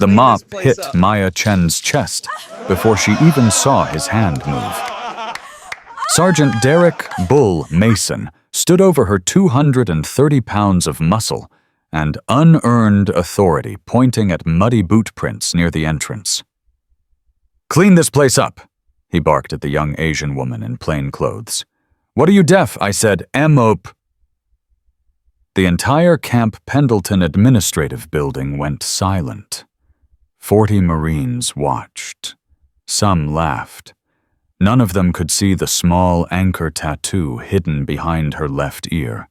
The mop hit Maya Chen's chest before she even saw his hand move. Sergeant Derek "Bull" Mason stood over her 230 pounds of muscle and unearned authority pointing at muddy boot prints near the entrance. "Clean this place up," he barked at the young Asian woman in plain clothes. "What are you deaf?" I said. "M.O.P." The entire Camp Pendleton administrative building went silent. 40 Marines watched. Some laughed. None of them could see the small anchor tattoo hidden behind her left ear.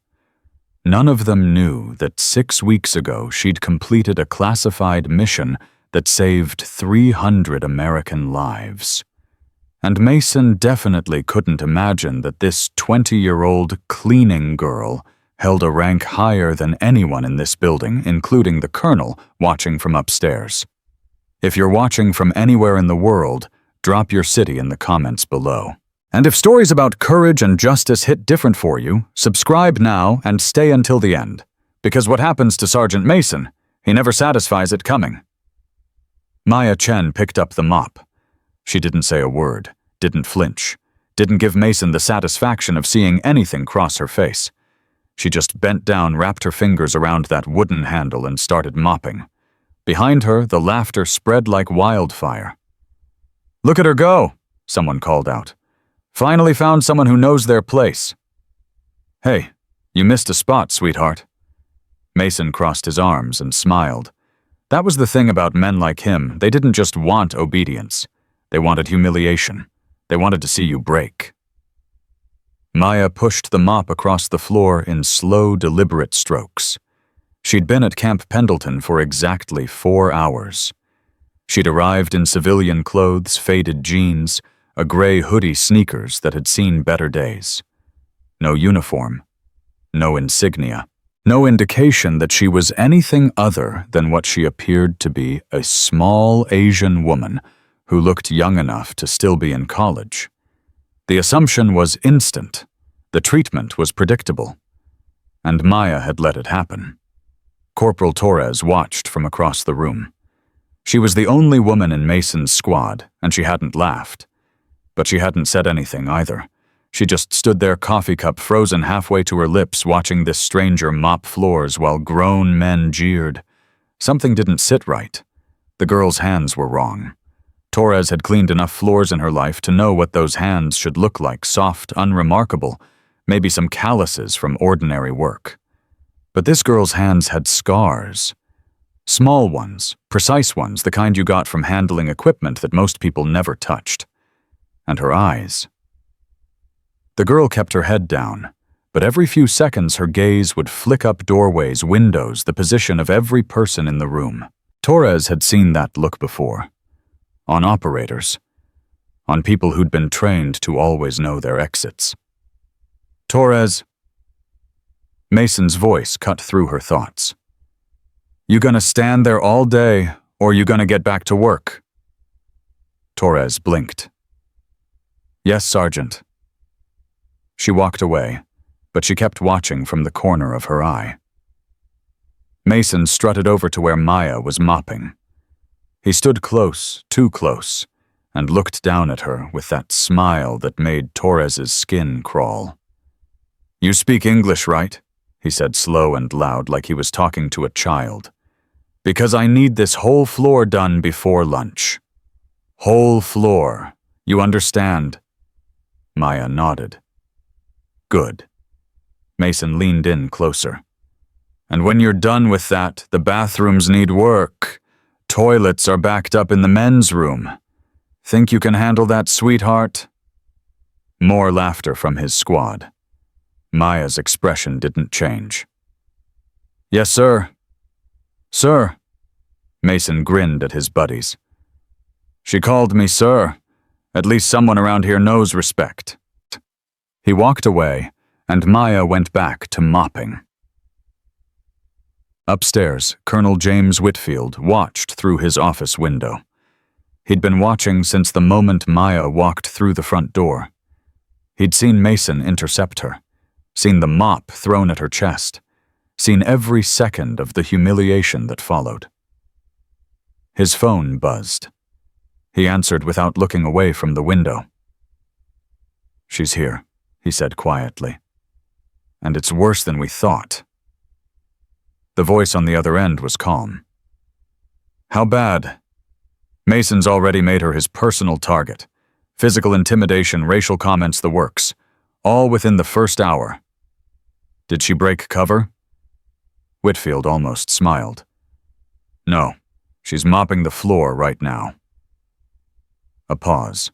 None of them knew that 6 weeks ago she'd completed a classified mission that saved 300 American lives. And Mason definitely couldn't imagine that this 20-year-old cleaning girl held a rank higher than anyone in this building, including the colonel watching from upstairs. If you're watching from anywhere in the world, drop your city in the comments below. And if stories about courage and justice hit different for you, subscribe now and stay until the end. Because what happens to Sergeant Mason, he never satisfies it coming. Maya Chen picked up the mop. She didn't say a word, didn't flinch, didn't give Mason the satisfaction of seeing anything cross her face. She just bent down, wrapped her fingers around that wooden handle and started mopping. Behind her, the laughter spread like wildfire. "Look at her go," someone called out. "Finally found someone who knows their place." "Hey, you missed a spot, sweetheart." Mason crossed his arms and smiled. That was the thing about men like him. They didn't just want obedience. They wanted humiliation. They wanted to see you break. Maya pushed the mop across the floor in slow, deliberate strokes. She'd been at Camp Pendleton for exactly 4 hours. She'd arrived in civilian clothes, faded jeans, a gray hoodie, sneakers that had seen better days. No uniform, no insignia, no indication that she was anything other than what she appeared to be, a small Asian woman who looked young enough to still be in college. The assumption was instant. The treatment was predictable. And Maya had let it happen. Corporal Torres watched from across the room. She was the only woman in Mason's squad, and she hadn't laughed. But she hadn't said anything either. She just stood there, coffee cup frozen halfway to her lips, watching this stranger mop floors while grown men jeered. Something didn't sit right. The girl's hands were wrong. Torres had cleaned enough floors in her life to know what those hands should look like, soft, unremarkable, maybe some calluses from ordinary work. But this girl's hands had scars. Small ones, precise ones, the kind you got from handling equipment that most people never touched. And her eyes. The girl kept her head down, but every few seconds her gaze would flick up doorways, windows, the position of every person in the room. Torres had seen that look before. On operators. On people who'd been trained to always know their exits. "Torres." Mason's voice cut through her thoughts. "You gonna stand there all day, or you gonna get back to work?" Torres blinked. "Yes, Sergeant." She walked away, but she kept watching from the corner of her eye. Mason strutted over to where Maya was mopping. He stood close, too close, and looked down at her with that smile that made Torres's skin crawl. "You speak English, right?" he said slow and loud, like he was talking to a child. "Because I need this whole floor done before lunch. Whole floor. You understand?" Maya nodded. "Good." Mason leaned in closer. "And when you're done with that, the bathrooms need work. Toilets are backed up in the men's room. Think you can handle that, sweetheart?" More laughter from his squad. Maya's expression didn't change. "Yes, sir." "Sir." Mason grinned at his buddies. "She called me sir. At least someone around here knows respect." He walked away, and Maya went back to mopping. Upstairs, Colonel James Whitfield watched through his office window. He'd been watching since the moment Maya walked through the front door. He'd seen Mason intercept her, seen the mop thrown at her chest, seen every second of the humiliation that followed. His phone buzzed. He answered without looking away from the window. "She's here," he said quietly. "And it's worse than we thought." The voice on the other end was calm. "How bad?" "Mason's already made her his personal target. Physical intimidation, racial comments, the works. All within the first hour." "Did she break cover?" Whitfield almost smiled. "No, she's mopping the floor right now." A pause.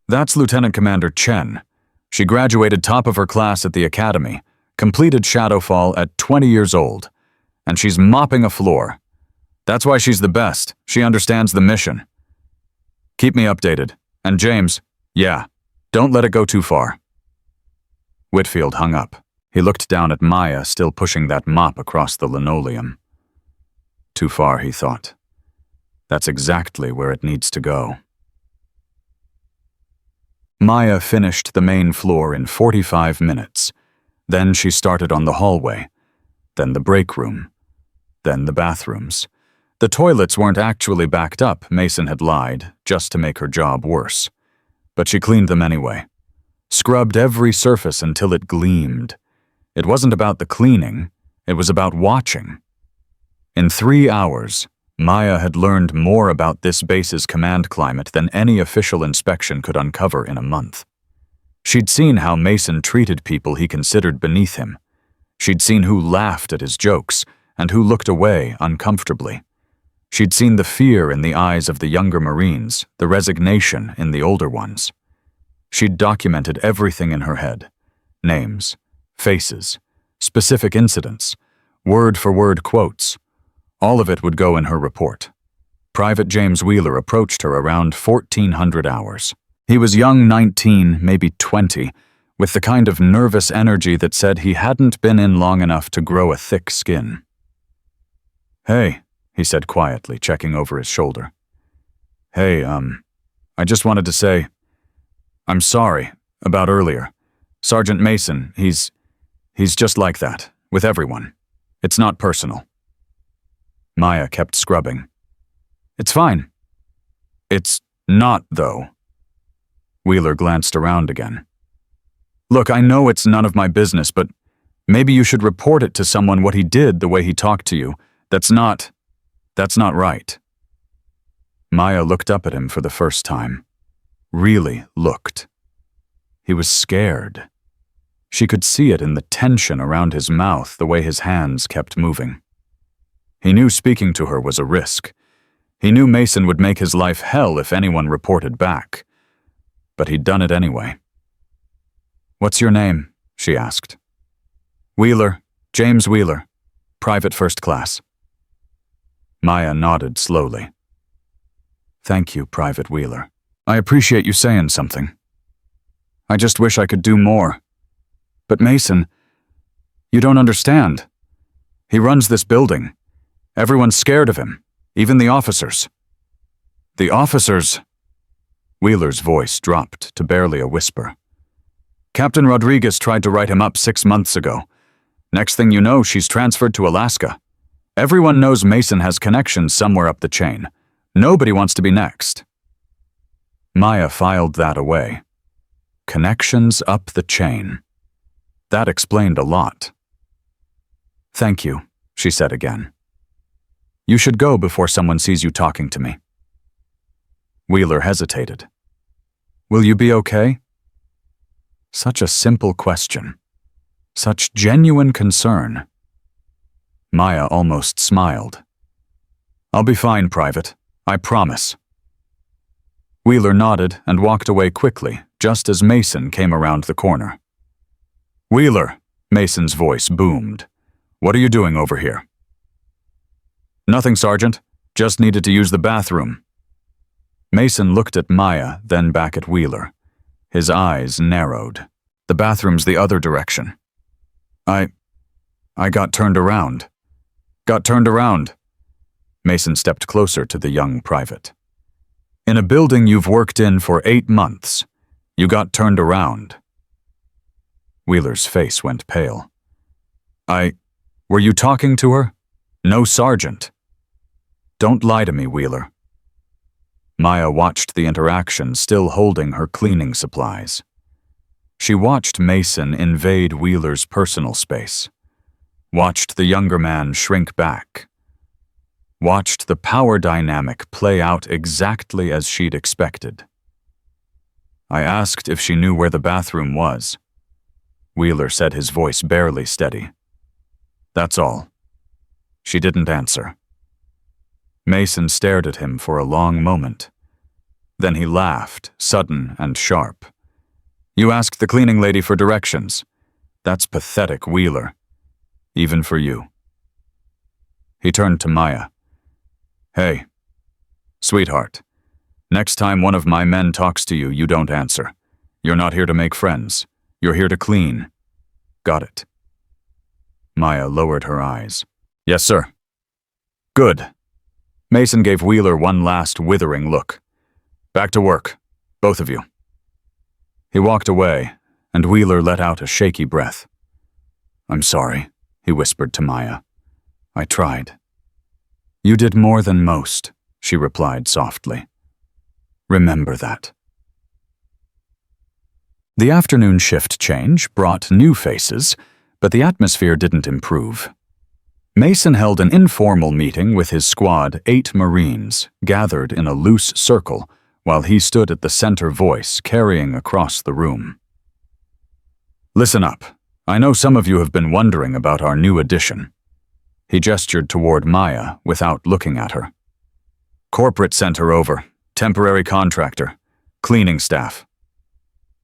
"That's Lieutenant Commander Chen. She graduated top of her class at the academy, completed Shadowfall at 20 years old, and she's mopping a floor. That's why she's the best. She understands the mission. Keep me updated. And James, yeah, don't let it go too far." Whitfield hung up. He looked down at Maya, still pushing that mop across the linoleum. Too far, he thought. That's exactly where it needs to go. Maya finished the main floor in 45 minutes. Then she started on the hallway, then the break room, then the bathrooms. The toilets weren't actually backed up, Mason had lied, just to make her job worse. But she cleaned them anyway. Scrubbed every surface until it gleamed. It wasn't about the cleaning, it was about watching. In 3 hours, Maya had learned more about this base's command climate than any official inspection could uncover in a month. She'd seen how Mason treated people he considered beneath him. She'd seen who laughed at his jokes and who looked away uncomfortably. She'd seen the fear in the eyes of the younger Marines, the resignation in the older ones. She'd documented everything in her head. Names, faces, specific incidents, word-for-word quotes. All of it would go in her report. Private James Wheeler approached her around 1400 hours. He was young, 19, maybe 20, with the kind of nervous energy that said he hadn't been in long enough to grow a thick skin. "Hey," he said quietly, checking over his shoulder. "Hey, I just wanted to say, I'm sorry about earlier. Sergeant Mason, he's just like that, with everyone. It's not personal." Maya kept scrubbing. "It's fine." "It's not, though." Wheeler glanced around again. "Look, I know it's none of my business, but maybe you should report it to someone what he did the way he talked to you. That's not right." Maya looked up at him for the first time. Really looked. He was scared. She could see it in the tension around his mouth, the way his hands kept moving. He knew speaking to her was a risk. He knew Mason would make his life hell if anyone reported back. But he'd done it anyway. "What's your name?" she asked. "Wheeler, James Wheeler, private first class." Maya nodded slowly. "Thank you, Private Wheeler. I appreciate you saying something. I just wish I could do more. But Mason, you don't understand. He runs this building. Everyone's scared of him, even the officers." "The officers?" Wheeler's voice dropped to barely a whisper. "Captain Rodriguez tried to write him up 6 months ago. Next thing you know, she's transferred to Alaska. Everyone knows Mason has connections somewhere up the chain. Nobody wants to be next." Maya filed that away. Connections up the chain. That explained a lot. "Thank you," she said again. "You should go before someone sees you talking to me." Wheeler hesitated. "Will you be okay?" Such a simple question. Such genuine concern. Maya almost smiled. "I'll be fine, Private. I promise." Wheeler nodded and walked away quickly, just as Mason came around the corner. "Wheeler," Mason's voice boomed. "What are you doing over here?" "Nothing, Sergeant. Just needed to use the bathroom." Mason looked at Maya, then back at Wheeler. His eyes narrowed. "The bathroom's the other direction." I got turned around." "Got turned around?" Mason stepped closer to the young private. "In a building you've worked in for 8 months. You got turned around." Wheeler's face went pale. Were you talking to her?" "No, Sergeant." Don't lie to me, Wheeler. Maya watched the interaction, still holding her cleaning supplies. She watched Mason invade Wheeler's personal space, watched the younger man shrink back, watched the power dynamic play out exactly as she'd expected. I asked if she knew where the bathroom was. Wheeler said, his voice barely steady. That's all. She didn't answer. Mason stared at him for a long moment. Then he laughed, sudden and sharp. You asked the cleaning lady for directions. That's pathetic, Wheeler. Even for you. He turned to Maya. Hey, sweetheart. Next time one of my men talks to you, you don't answer. You're not here to make friends. You're here to clean. Got it? Maya lowered her eyes. Yes, sir. Good. Mason gave Wheeler one last withering look. Back to work, both of you. He walked away, and Wheeler let out a shaky breath. I'm sorry, he whispered to Maya. I tried. You did more than most, she replied softly. Remember that. The afternoon shift change brought new faces, but the atmosphere didn't improve. Mason held an informal meeting with his squad, 8 Marines, gathered in a loose circle, while he stood at the center voice, carrying across the room. Listen up. I know some of you have been wondering about our new addition. He gestured toward Maya without looking at her. Corporate sent her over. Temporary contractor. Cleaning staff.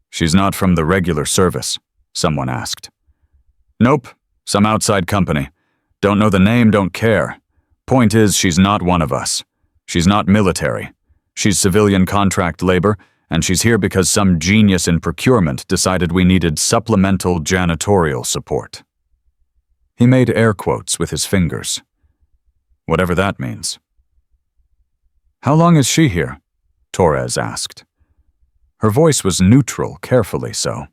She's not from the regular service, someone asked. Nope. Some outside company. Don't know the name, don't care. Point is, she's not one of us. She's not military. She's civilian contract labor, and she's here because some genius in procurement decided we needed supplemental janitorial support. He made air quotes with his fingers. Whatever that means. How long is she here? Torres asked. Her voice was neutral, carefully so.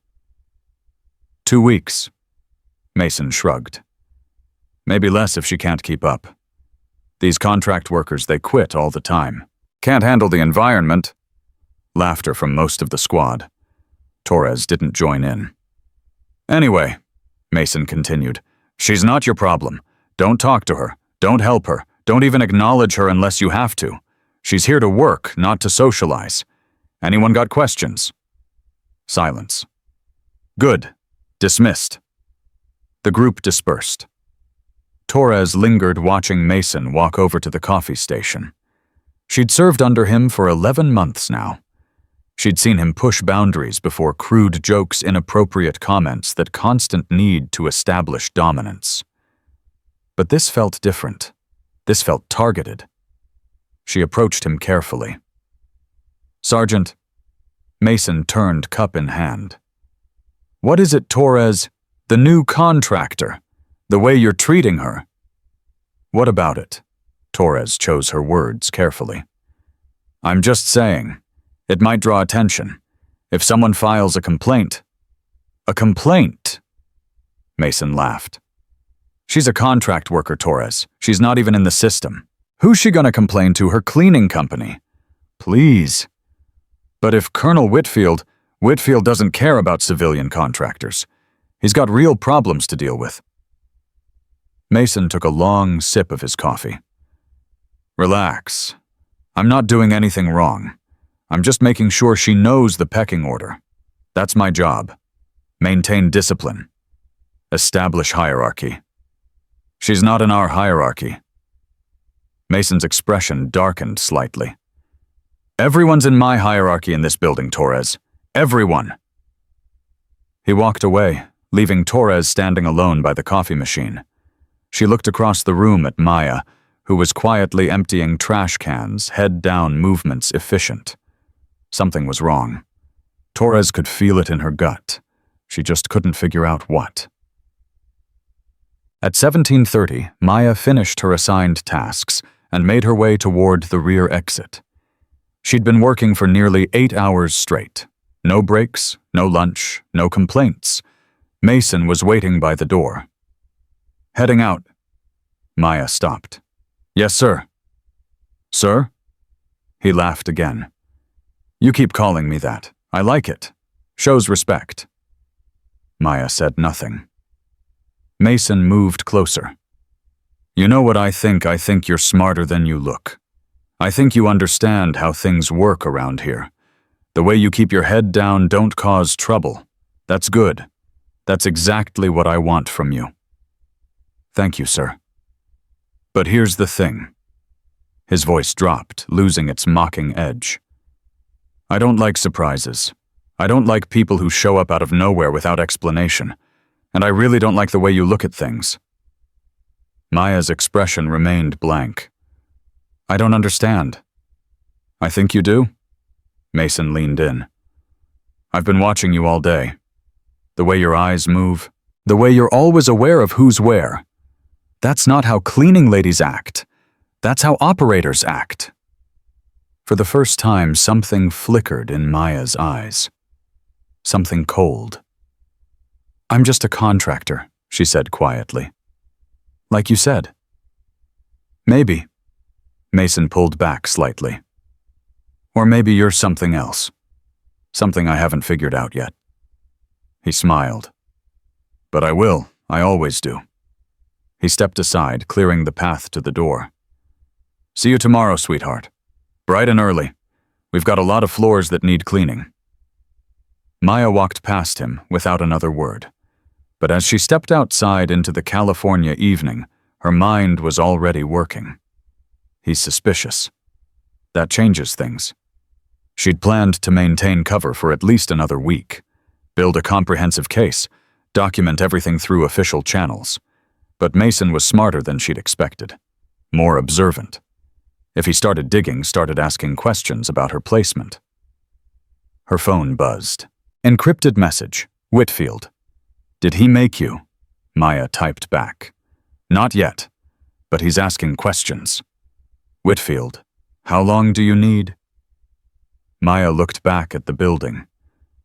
2 weeks. Mason shrugged. Maybe less if she can't keep up. These contract workers, they quit all the time. Can't handle the environment. Laughter from most of the squad. Torres didn't join in. Anyway, Mason continued, she's not your problem. Don't talk to her. Don't help her. Don't even acknowledge her unless you have to. She's here to work, not to socialize. Anyone got questions? Silence. Good. Dismissed. The group dispersed. Torres lingered watching Mason walk over to the coffee station. She'd served under him for 11 months now. She'd seen him push boundaries before crude jokes, inappropriate comments, that constant need to establish dominance. But this felt different. This felt targeted. She approached him carefully. Sergeant. Mason turned, cup in hand. What is it, Torres? The new contractor. The way you're treating her. What about it? Torres chose her words carefully. I'm just saying. It might draw attention. If someone files a complaint. A complaint? Mason laughed. She's a contract worker, Torres. She's not even in the system. Who's she gonna complain to? Her cleaning company? Please. But if Colonel Whitfield doesn't care about civilian contractors. He's got real problems to deal with. Mason took a long sip of his coffee. Relax. I'm not doing anything wrong. I'm just making sure she knows the pecking order. That's my job. Maintain discipline. Establish hierarchy. She's not in our hierarchy. Mason's expression darkened slightly. Everyone's in my hierarchy in this building, Torres. Everyone. He walked away, leaving Torres standing alone by the coffee machine. She looked across the room at Maya, who was quietly emptying trash cans, head-down movements efficient. Something was wrong. Torres could feel it in her gut. She just couldn't figure out what. At 17:30, Maya finished her assigned tasks and made her way toward the rear exit. She'd been working for nearly 8 hours straight. No breaks, no lunch, no complaints. Mason was waiting by the door. Heading out. Maya stopped. Yes, sir. Sir? He laughed again. You keep calling me that. I like it. Shows respect. Maya said nothing. Mason moved closer. You know what I think? I think you're smarter than you look. I think you understand how things work around here. The way you keep your head down, don't cause trouble. That's good. That's exactly what I want from you. Thank you, sir. But here's the thing. His voice dropped, losing its mocking edge. I don't like surprises. I don't like people who show up out of nowhere without explanation. And I really don't like the way you look at things. Maya's expression remained blank. I don't understand. I think you do? Mason leaned in. I've been watching you all day. The way your eyes move, the way you're always aware of who's where. That's not how cleaning ladies act. That's how operators act. For the first time, something flickered in Maya's eyes. Something cold. I'm just a contractor, she said quietly. Like you said. Maybe. Mason pulled back slightly. Or maybe you're something else. Something I haven't figured out yet. He smiled. But I will. I always do. He stepped aside, clearing the path to the door. See you tomorrow, sweetheart. Bright and early. We've got a lot of floors that need cleaning. Maya walked past him without another word. But as she stepped outside into the California evening, her mind was already working. He's suspicious. That changes things. She'd planned to maintain cover for at least another week, build a comprehensive case, document everything through official channels. But Mason was smarter than she'd expected, more observant. If he started digging, started asking questions about her placement. Her phone buzzed. Encrypted message. Whitfield. Did he make you? Maya typed back. Not yet, but he's asking questions. Whitfield. How long do you need? Maya looked back at the building.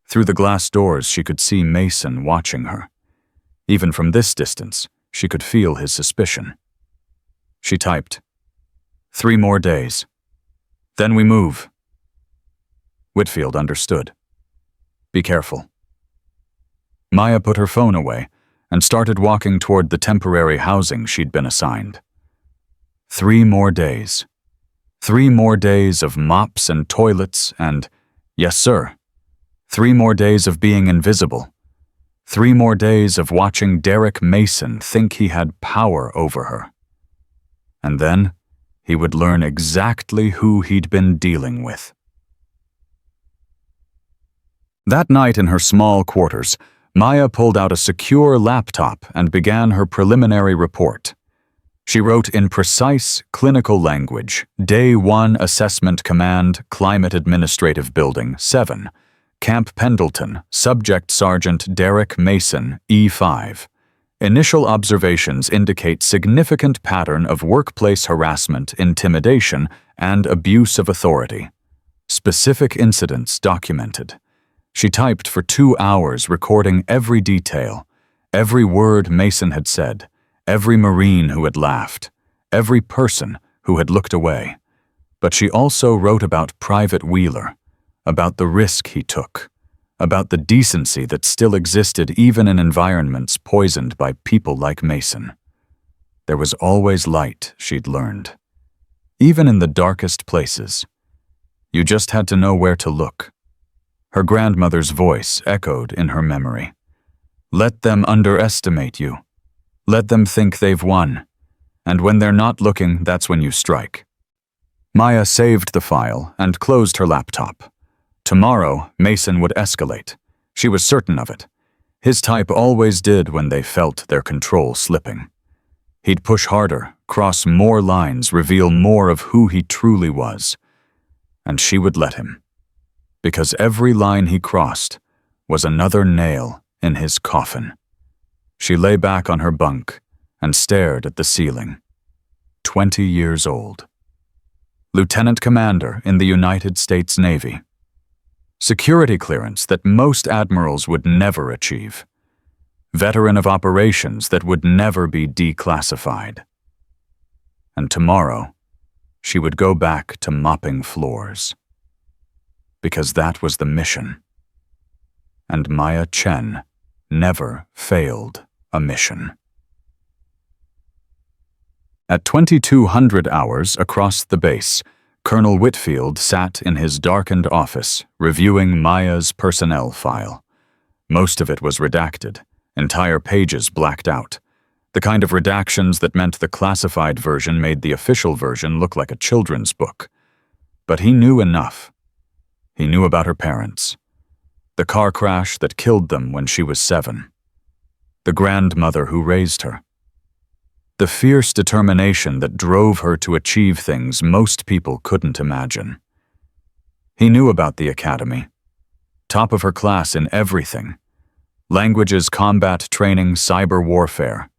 Through the glass doors, she could see Mason watching her. Even from this distance, she could feel his suspicion. She typed, 3 more days. Then we move. Whitfield understood. Be careful. Maya put her phone away and started walking toward the temporary housing she'd been assigned. 3 more days. 3 more days of mops and toilets and, yes sir, 3 more days of being invisible. 3 more days of watching Derek Mason think he had power over her. And then he would learn exactly who he'd been dealing with. That night in her small quarters, Maya pulled out a secure laptop and began her preliminary report. She wrote in precise, clinical language, Day 1 Assessment Command, Climate Administrative Building, 7, Camp Pendleton, Subject Sergeant Derek Mason, E5. Initial observations indicate significant pattern of workplace harassment, intimidation, and abuse of authority. Specific incidents documented. She typed for 2 hours, recording every detail, every word Mason had said, every Marine who had laughed, every person who had looked away. But she also wrote about Private Wheeler, about the risk he took, about the decency that still existed even in environments poisoned by people like Mason. There was always light, she'd learned. Even in the darkest places. You just had to know where to look. Her grandmother's voice echoed in her memory. Let them underestimate you. Let them think they've won. And when they're not looking, that's when you strike. Maya saved the file and closed her laptop. Tomorrow, Mason would escalate. She was certain of it. His type always did when they felt their control slipping. He'd push harder, cross more lines, reveal more of who he truly was. And she would let him. Because every line he crossed was another nail in his coffin. She lay back on her bunk and stared at the ceiling. 20 years old. Lieutenant Commander in the United States Navy. Security clearance that most admirals would never achieve. Veteran of operations that would never be declassified. And tomorrow, she would go back to mopping floors. Because that was the mission. And Maya Chen never failed a mission. At 2200 hours across the base, Colonel Whitfield sat in his darkened office, reviewing Maya's personnel file. Most of it was redacted, entire pages blacked out. The kind of redactions that meant the classified version made the official version look like a children's book. But he knew enough. He knew about her parents. The car crash that killed them when she was 7. The grandmother who raised her. The fierce determination that drove her to achieve things most people couldn't imagine. He knew about the academy. Top of her class in everything. Languages, combat training, cyber warfare.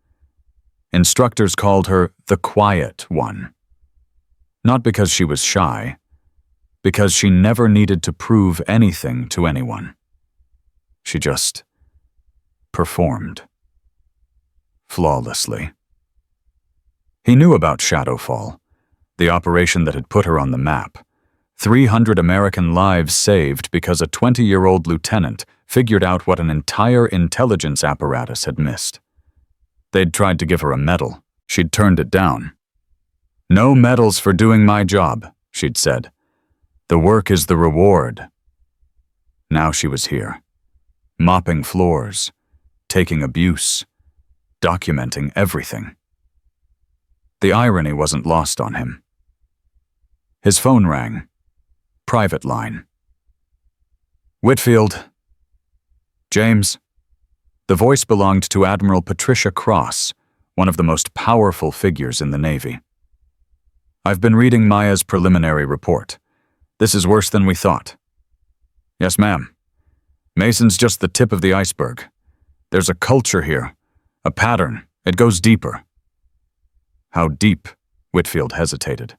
Instructors called her the quiet one. Not because she was shy, because she never needed to prove anything to anyone. She just performed. Flawlessly. He knew about Shadowfall, the operation that had put her on the map. 300 American lives saved because a 20-year-old lieutenant figured out what an entire intelligence apparatus had missed. They'd tried to give her a medal. She'd turned it down. "No medals for doing my job," she'd said. "The work is the reward." Now she was here, mopping floors, taking abuse, documenting everything. The irony wasn't lost on him. His phone rang. Private line. "Whitfield." "James." The voice belonged to Admiral Patricia Cross, one of the most powerful figures in the Navy. "I've been reading Maya's preliminary report. This is worse than we thought." "Yes, ma'am. Mason's just the tip of the iceberg. There's a culture here, a pattern. It goes deeper." "How deep?" Whitfield hesitated.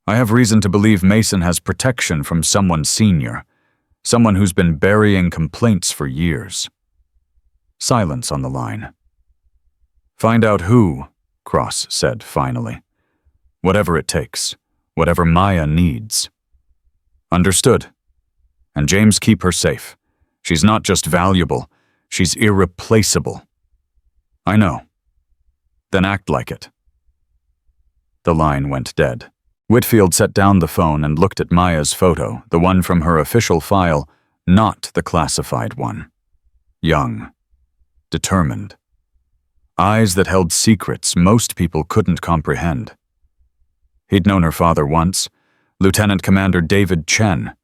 "I have reason to believe Mason has protection from someone senior, someone who's been burying complaints for years." Silence on the line. "Find out who," Cross said finally. "Whatever it takes, whatever Maya needs." "Understood. And James, keep her safe. She's not just valuable, she's irreplaceable." "I know." "Then act like it." The line went dead. Whitfield set down the phone and looked at Maya's photo, the one from her official file, not the classified one. Young. Determined. Eyes that held secrets most people couldn't comprehend. He'd known her father once, Lieutenant Commander David Chen,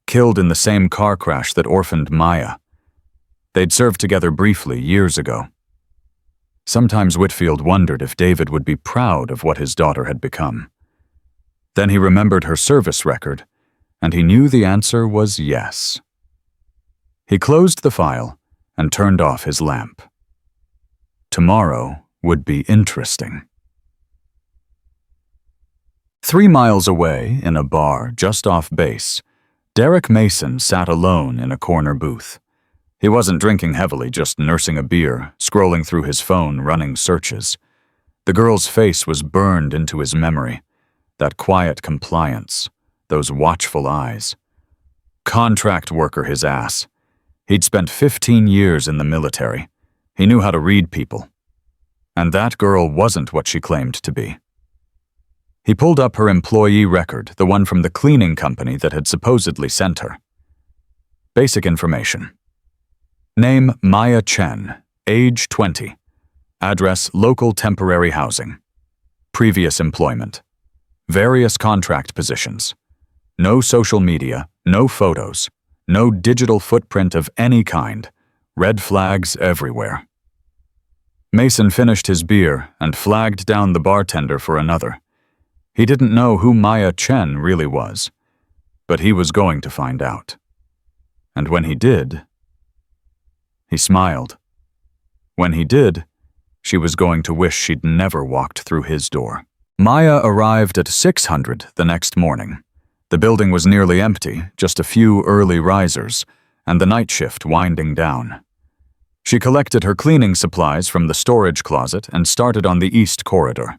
killed in the same car crash that orphaned Maya. They'd served together briefly years ago. Sometimes Whitfield wondered if David would be proud of what his daughter had become. Then he remembered her service record, and he knew the answer was yes. He closed the file and turned off his lamp. Tomorrow would be interesting. 3 miles away, in a bar just off base, Derek Mason sat alone in a corner booth. He wasn't drinking heavily, just nursing a beer, scrolling through his phone, running searches. The girl's face was burned into his memory. That quiet compliance, those watchful eyes. Contract worker, his ass. He'd spent 15 years in the military. He knew how to read people. And that girl wasn't what she claimed to be. He pulled up her employee record, the one from the cleaning company that had supposedly sent her. Basic information. Name Maya Chen, age 20. Address local temporary housing. Previous employment. Various contract positions. No social media, no photos, no digital footprint of any kind. Red flags everywhere. Mason finished his beer and flagged down the bartender for another. He didn't know who Maya Chen really was, but he was going to find out. And when he did, he smiled. When he did, she was going to wish she'd never walked through his door. Maya arrived at 600 the next morning. The building was nearly empty, just a few early risers, and the night shift winding down. She collected her cleaning supplies from the storage closet and started on the east corridor.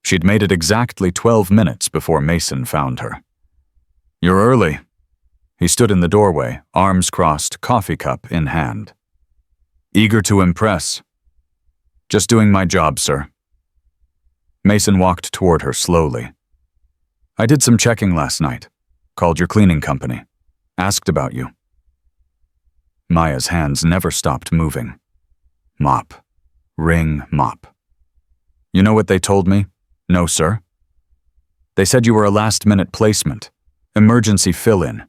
She'd made it exactly 12 minutes before Mason found her. "You're early." He stood in the doorway, arms crossed, coffee cup in hand. "Eager to impress." "Just doing my job, sir." Mason walked toward her slowly. "I did some checking last night. Called your cleaning company. Asked about you." Maya's hands never stopped moving. Mop. Ring mop. "You know what they told me?" "No, sir." "They said you were a last-minute placement. Emergency fill-in.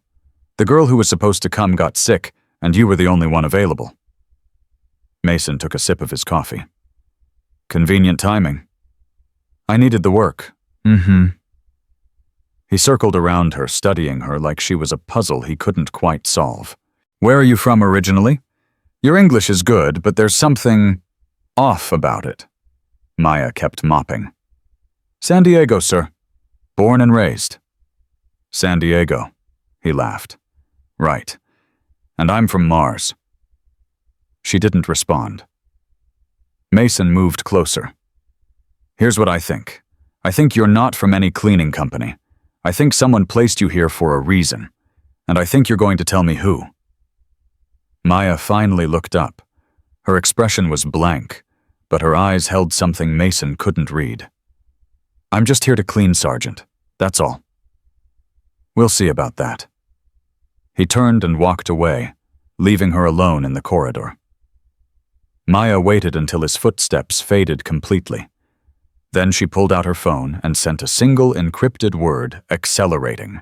The girl who was supposed to come got sick, and you were the only one available." Mason took a sip of his coffee. "Convenient timing." "I needed the work." He circled around her, studying her like she was a puzzle he couldn't quite solve. "Where are you from originally? Your English is good, but there's something off about it." Maya kept mopping. "San Diego, sir. Born and raised." "San Diego," he laughed. "Right. And I'm from Mars." She didn't respond. Mason moved closer. "Here's what I think. I think you're not from any cleaning company. I think someone placed you here for a reason. And I think you're going to tell me who." Maya finally looked up. Her expression was blank, but her eyes held something Mason couldn't read. "I'm just here to clean, Sergeant. That's all." "We'll see about that." He turned and walked away, leaving her alone in the corridor. Maya waited until his footsteps faded completely. Then she pulled out her phone and sent a single encrypted word, accelerating.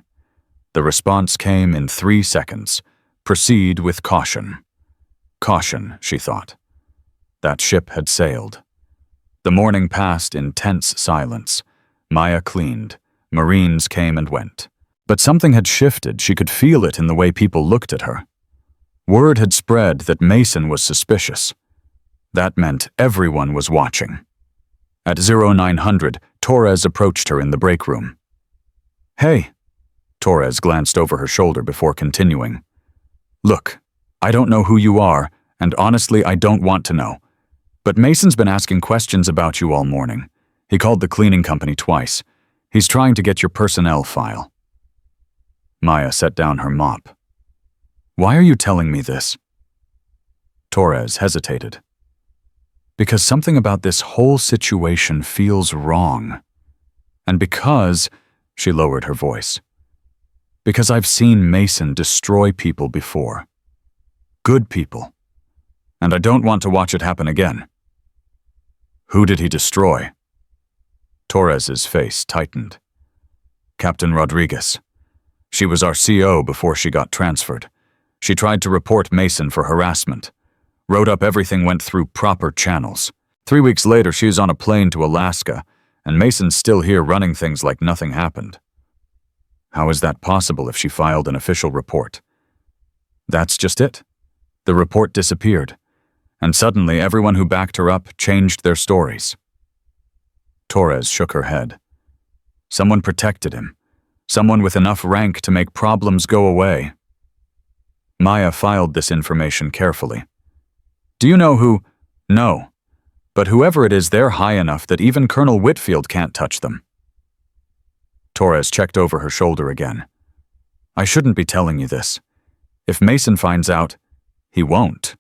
The response came in 3 seconds. "Proceed with caution." Caution, she thought. That ship had sailed. The morning passed in tense silence. Maya cleaned. Marines came and went. But something had shifted. She could feel it in the way people looked at her. Word had spread that Mason was suspicious. That meant everyone was watching. At 0900, Torres approached her in the break room. "Hey." Torres glanced over her shoulder before continuing. "Look, I don't know who you are, and honestly I don't want to know. But Mason's been asking questions about you all morning. He called the cleaning company twice. He's trying to get your personnel file." Maya set down her mop. "Why are you telling me this?" Torres hesitated. "Because something about this whole situation feels wrong. And because," she lowered her voice, "because I've seen Mason destroy people before. Good people. And I don't want to watch it happen again." "Who did he destroy?" Torres's face tightened. "Captain Rodriguez. She was our CO before she got transferred. She tried to report Mason for harassment. Wrote up everything went through proper channels. 3 weeks later, she was on a plane to Alaska, and Mason's still here running things like nothing happened. How is that possible if she filed an official report? That's just it. The report disappeared, and suddenly everyone who backed her up changed their stories." Torres shook her head. "Someone protected him. Someone with enough rank to make problems go away." Maya filed this information carefully. "Do you know who?" "No. But whoever it is, they're high enough that even Colonel Whitfield can't touch them." Torres checked over her shoulder again. "I shouldn't be telling you this. If Mason finds out, he won't."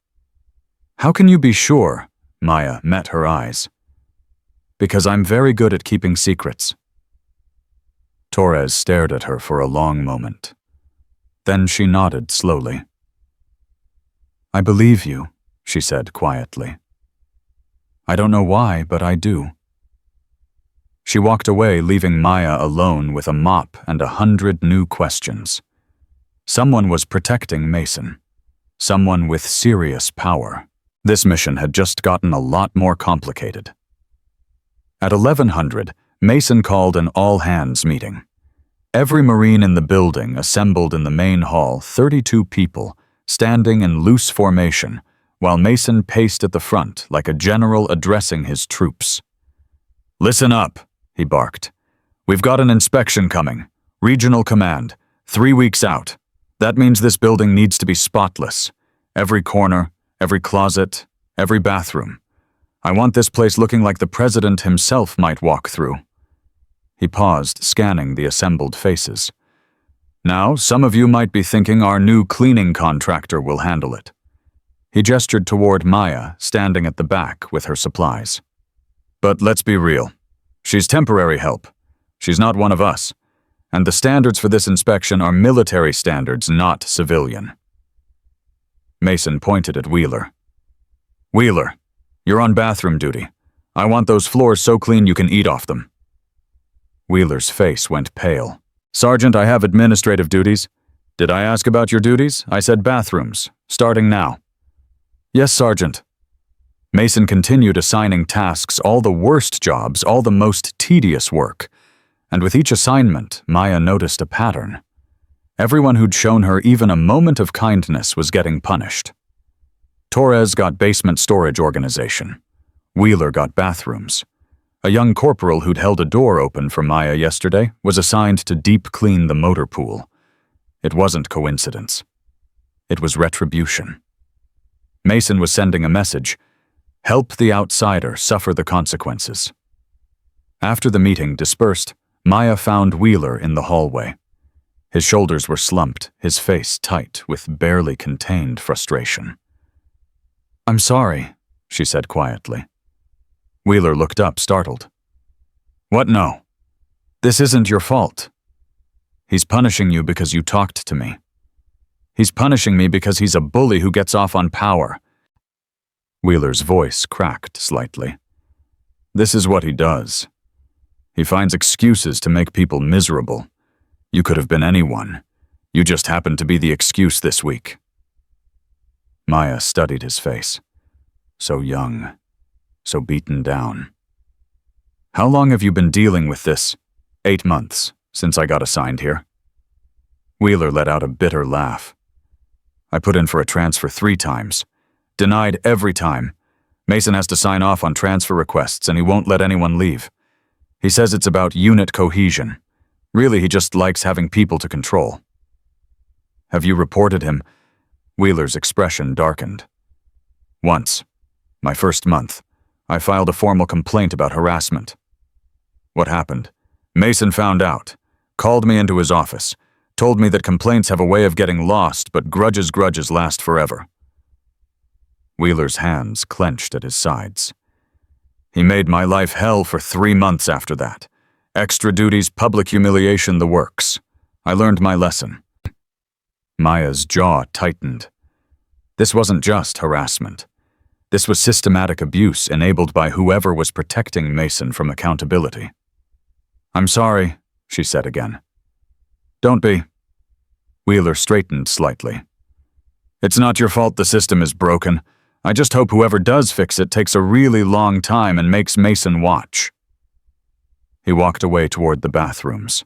"How can you be sure?" Maya met her eyes. "Because I'm very good at keeping secrets." Torres stared at her for a long moment. Then she nodded slowly. "I believe you," she said quietly. "I don't know why, but I do." She walked away, leaving Maya alone with a mop and 100 new questions. Someone was protecting Mason. Someone with serious power. This mission had just gotten a lot more complicated. At 1100, Mason called an all-hands meeting. Every Marine in the building assembled in the main hall, 32 people, standing in loose formation, while Mason paced at the front like a general addressing his troops. "Listen up," he barked. "We've got an inspection coming. Regional command. 3 weeks out. That means this building needs to be spotless. Every corner, every closet, every bathroom. I want this place looking like the president himself might walk through. He paused, scanning the assembled faces. Now, some of you might be thinking our new cleaning contractor will handle it. He gestured toward Maya, standing at the back with her supplies. But let's be real. She's temporary help. She's not one of us. And the standards for this inspection are military standards, not civilian. Mason pointed at Wheeler. Wheeler, you're on bathroom duty. I want those floors so clean you can eat off them. Wheeler's face went pale. Sergeant, I have administrative duties. Did I ask about your duties? I said bathrooms, starting now. Yes, Sergeant. Mason continued assigning tasks, all the worst jobs, all the most tedious work. And with each assignment, Maya noticed a pattern. Everyone who'd shown her even a moment of kindness was getting punished. Torres got basement storage organization. Wheeler got bathrooms. A young corporal who'd held a door open for Maya yesterday was assigned to deep clean the motor pool. It wasn't coincidence. It was retribution. Mason was sending a message: help the outsider suffer the consequences. After the meeting dispersed, Maya found Wheeler in the hallway. His shoulders were slumped, his face tight with barely contained frustration. I'm sorry, she said quietly. Wheeler looked up, startled. What no? This isn't your fault. He's punishing you because you talked to me. He's punishing me because he's a bully who gets off on power. Wheeler's voice cracked slightly. This is what he does. He finds excuses to make people miserable. You could have been anyone. You just happened to be the excuse this week. Maya studied his face. So young. So beaten down. How long have you been dealing with this? 8 months, since I got assigned here. Wheeler let out a bitter laugh. I put in for a transfer 3 times. Denied every time. Mason has to sign off on transfer requests and he won't let anyone leave. He says it's about unit cohesion. Really, he just likes having people to control. Have you reported him? Wheeler's expression darkened. Once. My first month. I filed a formal complaint about harassment. What happened? Mason found out. Called me into his office. Told me that complaints have a way of getting lost, but grudges last forever. Wheeler's hands clenched at his sides. He made my life hell for 3 months after that. Extra duties, public humiliation, the works. I learned my lesson. Maya's jaw tightened. This wasn't just harassment. This was systematic abuse enabled by whoever was protecting Mason from accountability. I'm sorry, she said again. Don't be. Wheeler straightened slightly. It's not your fault the system is broken. I just hope whoever does fix it takes a really long time and makes Mason watch. He walked away toward the bathrooms.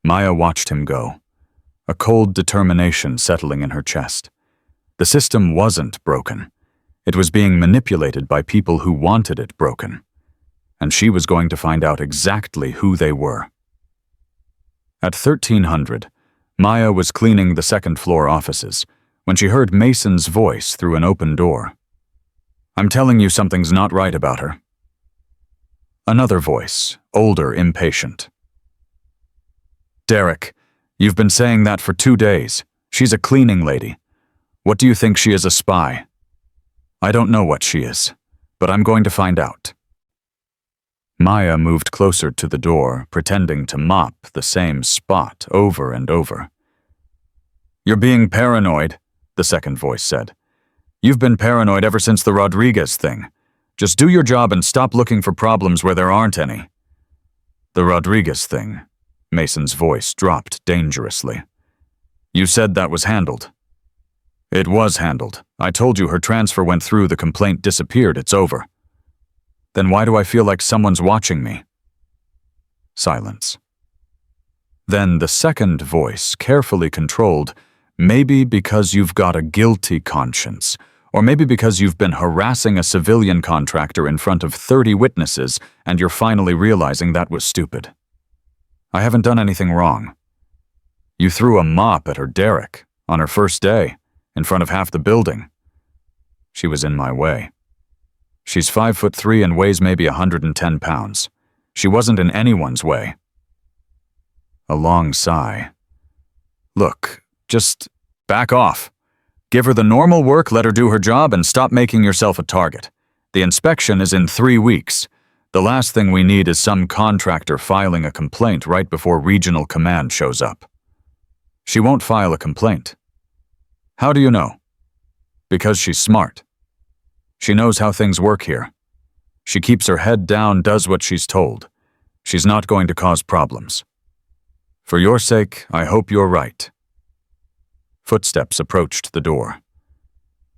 Maya watched him go, a cold determination settling in her chest. The system wasn't broken. It was being manipulated by people who wanted it broken. And she was going to find out exactly who they were. At 1300, Maya was cleaning the second-floor offices when she heard Mason's voice through an open door. I'm telling you something's not right about her. Another voice, older, impatient. Derek, you've been saying that for 2 days. She's a cleaning lady. What do you think she is, a spy? I don't know what she is, but I'm going to find out. Maya moved closer to the door, pretending to mop the same spot over and over. You're being paranoid, the second voice said. You've been paranoid ever since the Rodriguez thing. Just do your job and stop looking for problems where there aren't any. The Rodriguez thing. Mason's voice dropped dangerously. You said that was handled. It was handled. I told you her transfer went through, the complaint disappeared, it's over. Then why do I feel like someone's watching me? Silence. Then the second voice, carefully controlled, maybe because you've got a guilty conscience, or maybe because you've been harassing a civilian contractor in front of 30 witnesses and you're finally realizing that was stupid. I haven't done anything wrong. You threw a mop at her derrick on her first day, in front of half the building. She was in my way. She's 5'3" and weighs maybe 110 pounds. She wasn't in anyone's way, A long sigh. Look, just back off. Give her the normal work, let her do her job, and stop making yourself a target. The inspection is in 3 weeks. The last thing we need is some contractor filing a complaint right before regional command shows up. She won't file a complaint. How do you know? Because she's smart. She knows how things work here. She keeps her head down, does what she's told. She's not going to cause problems. For your sake, I hope you're right. Footsteps approached the door.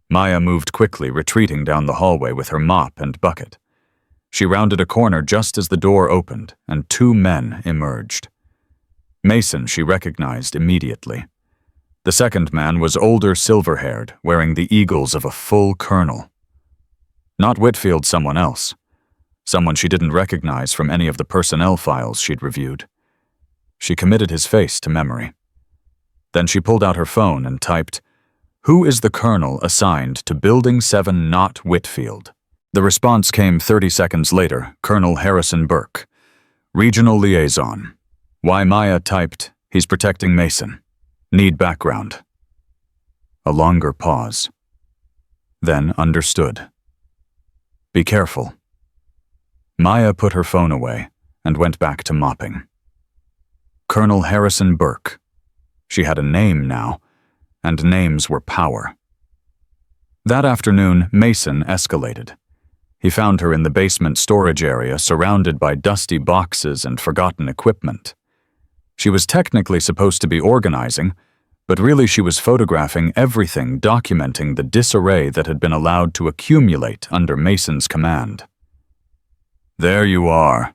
Maya moved quickly, retreating down the hallway with her mop and bucket. She rounded a corner just as the door opened, and 2 men emerged. Mason she recognized immediately. The second man was older, silver-haired, wearing the eagles of a full colonel. Not Whitfield, someone else. Someone she didn't recognize from any of the personnel files she'd reviewed. She committed his face to memory. Then she pulled out her phone and typed, "Who is the colonel assigned to Building 7, not Whitfield?" The response came 30 seconds later, Colonel Harrison Burke. Regional liaison. Why Maya typed, "He's protecting Mason. Need background." A longer pause. Then understood. Be careful. Maya put her phone away and went back to mopping. Colonel Harrison Burke. She had a name now, and names were power. That afternoon, Mason escalated. He found her in the basement storage area, surrounded by dusty boxes and forgotten equipment. She was technically supposed to be organizing, but really she was photographing everything, documenting the disarray that had been allowed to accumulate under Mason's command. "There you are,"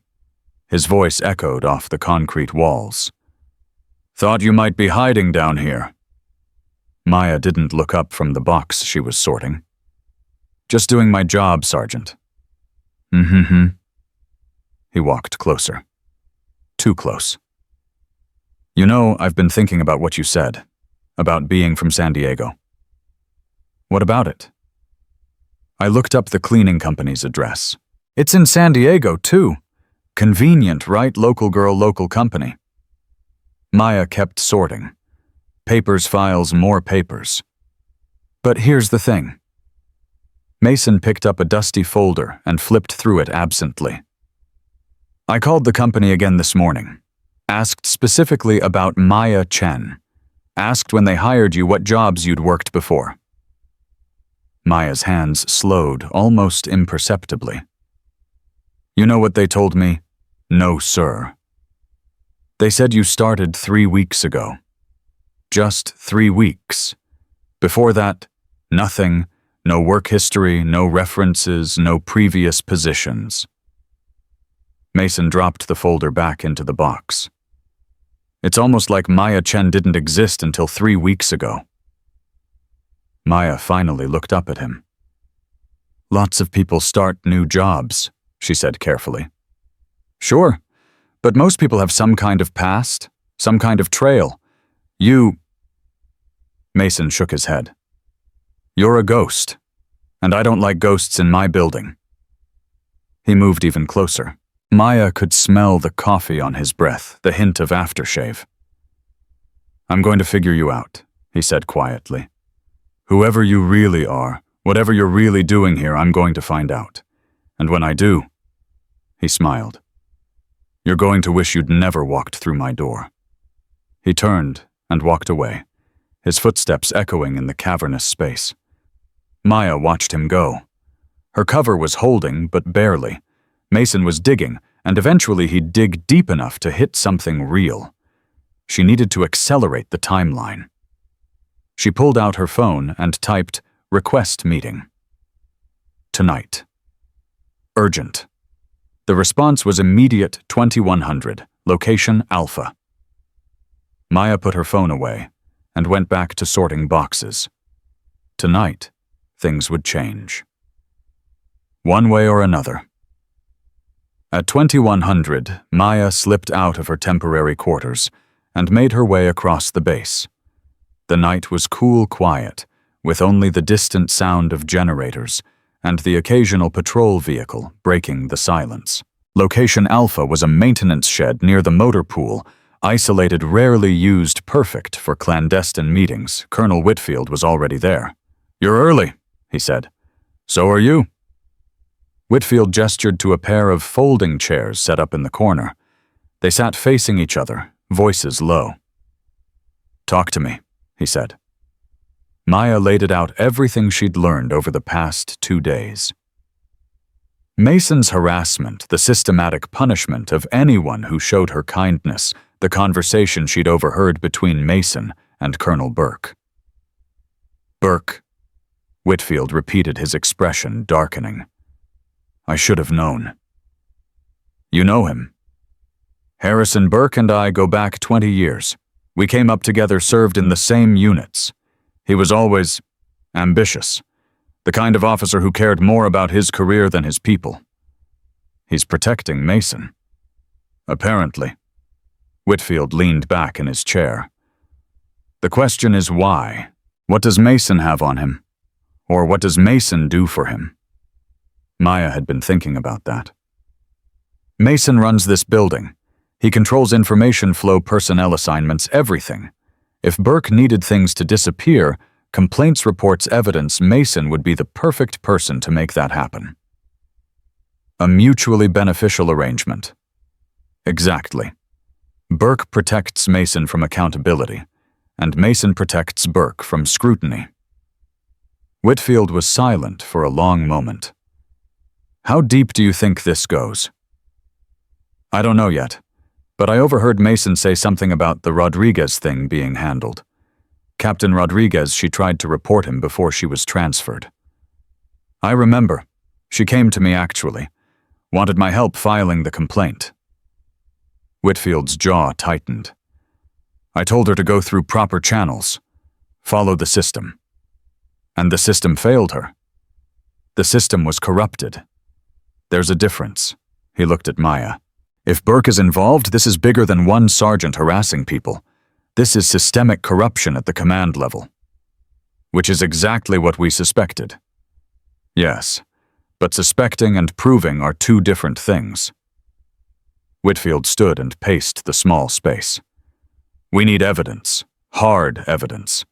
his voice echoed off the concrete walls. "Thought you might be hiding down here." Maya didn't look up from the box she was sorting. "Just doing my job, Sergeant." Mm-hmm. He walked closer. Too close. "You know, I've been thinking about what you said, about being from San Diego." "What about it?" I looked up the cleaning company's address. It's in San Diego, too. Convenient, right? Local girl, local company. Maya kept sorting. Papers, files, more papers. But here's the thing. Mason picked up a dusty folder and flipped through it absently. "I called the company again this morning. Asked specifically about Maya Chen. Asked when they hired you what jobs you'd worked before." Maya's hands slowed almost imperceptibly. "You know what they told me? No, sir. They said you started 3 weeks ago. Just 3 weeks. Before that, nothing, no work history, no references, no previous positions." Mason dropped the folder back into the box. "It's almost like Maya Chen didn't exist until 3 weeks ago." Maya finally looked up at him. "Lots of people start new jobs," she said carefully. "Sure, but most people have some kind of past, some kind of trail. You—" Mason shook his head. "You're a ghost, and I don't like ghosts in my building." He moved even closer. Maya could smell the coffee on his breath, the hint of aftershave. "I'm going to figure you out," he said quietly. "Whoever you really are, whatever you're really doing here, I'm going to find out. And when I do," he smiled, "you're going to wish you'd never walked through my door." He turned and walked away, his footsteps echoing in the cavernous space. Maya watched him go. Her cover was holding, but barely. Mason was digging, and eventually he'd dig deep enough to hit something real. She needed to accelerate the timeline. She pulled out her phone and typed, "Request meeting. Tonight. Urgent." The response was immediate, 2100, location Alpha. Maya put her phone away and went back to sorting boxes. Tonight, things would change. One way or another. At 2100, Maya slipped out of her temporary quarters and made her way across the base. The night was cool, quiet, with only the distant sound of generators and the occasional patrol vehicle breaking the silence. Location Alpha was a maintenance shed near the motor pool, Isolated, rarely used, perfect for clandestine meetings. Colonel Whitfield was already there. "You're early," he said. "So are you." Whitfield gestured to a pair of folding chairs set up in the corner. They sat facing each other, voices low. "Talk to me," he said. Maya laid it out everything she'd learned over the past 2 days. Mason's harassment, the systematic punishment of anyone who showed her kindness, the conversation she'd overheard between Mason and Colonel Burke. "Burke," Whitfield repeated, his expression darkening. "I should have known." "You know him?" "Harrison Burke and I go back 20 years. We came up together, served in the same units. He was always ambitious, the kind of officer who cared more about his career than his people." "He's protecting Mason." "Apparently." Whitfield leaned back in his chair. "The question is why? What does Mason have on him? Or what does Mason do for him?" Maya had been thinking about that. "Mason runs this building. He controls information flow, personnel assignments, everything. If Burke needed things to disappear, complaints, reports, evidence, Mason would be the perfect person to make that happen." "A mutually beneficial arrangement." "Exactly. Burke protects Mason from accountability, and Mason protects Burke from scrutiny." Whitfield was silent for a long moment. "How deep do you think this goes?" "I don't know yet, but I overheard Mason say something about the Rodriguez thing being handled. Captain Rodriguez, she tried to report him before she was transferred." "I remember. She came to me, actually. Wanted my help filing the complaint." Whitfield's jaw tightened. "I told her to go through proper channels, follow the system. And the system failed her. The system was corrupted. There's a difference." He looked at Maya. "If Burke is involved, this is bigger than one sergeant harassing people. This is systemic corruption at the command level." "Which is exactly what we suspected." "Yes, but suspecting and proving are two different things." Whitfield stood and paced the small space. "We need evidence, hard evidence.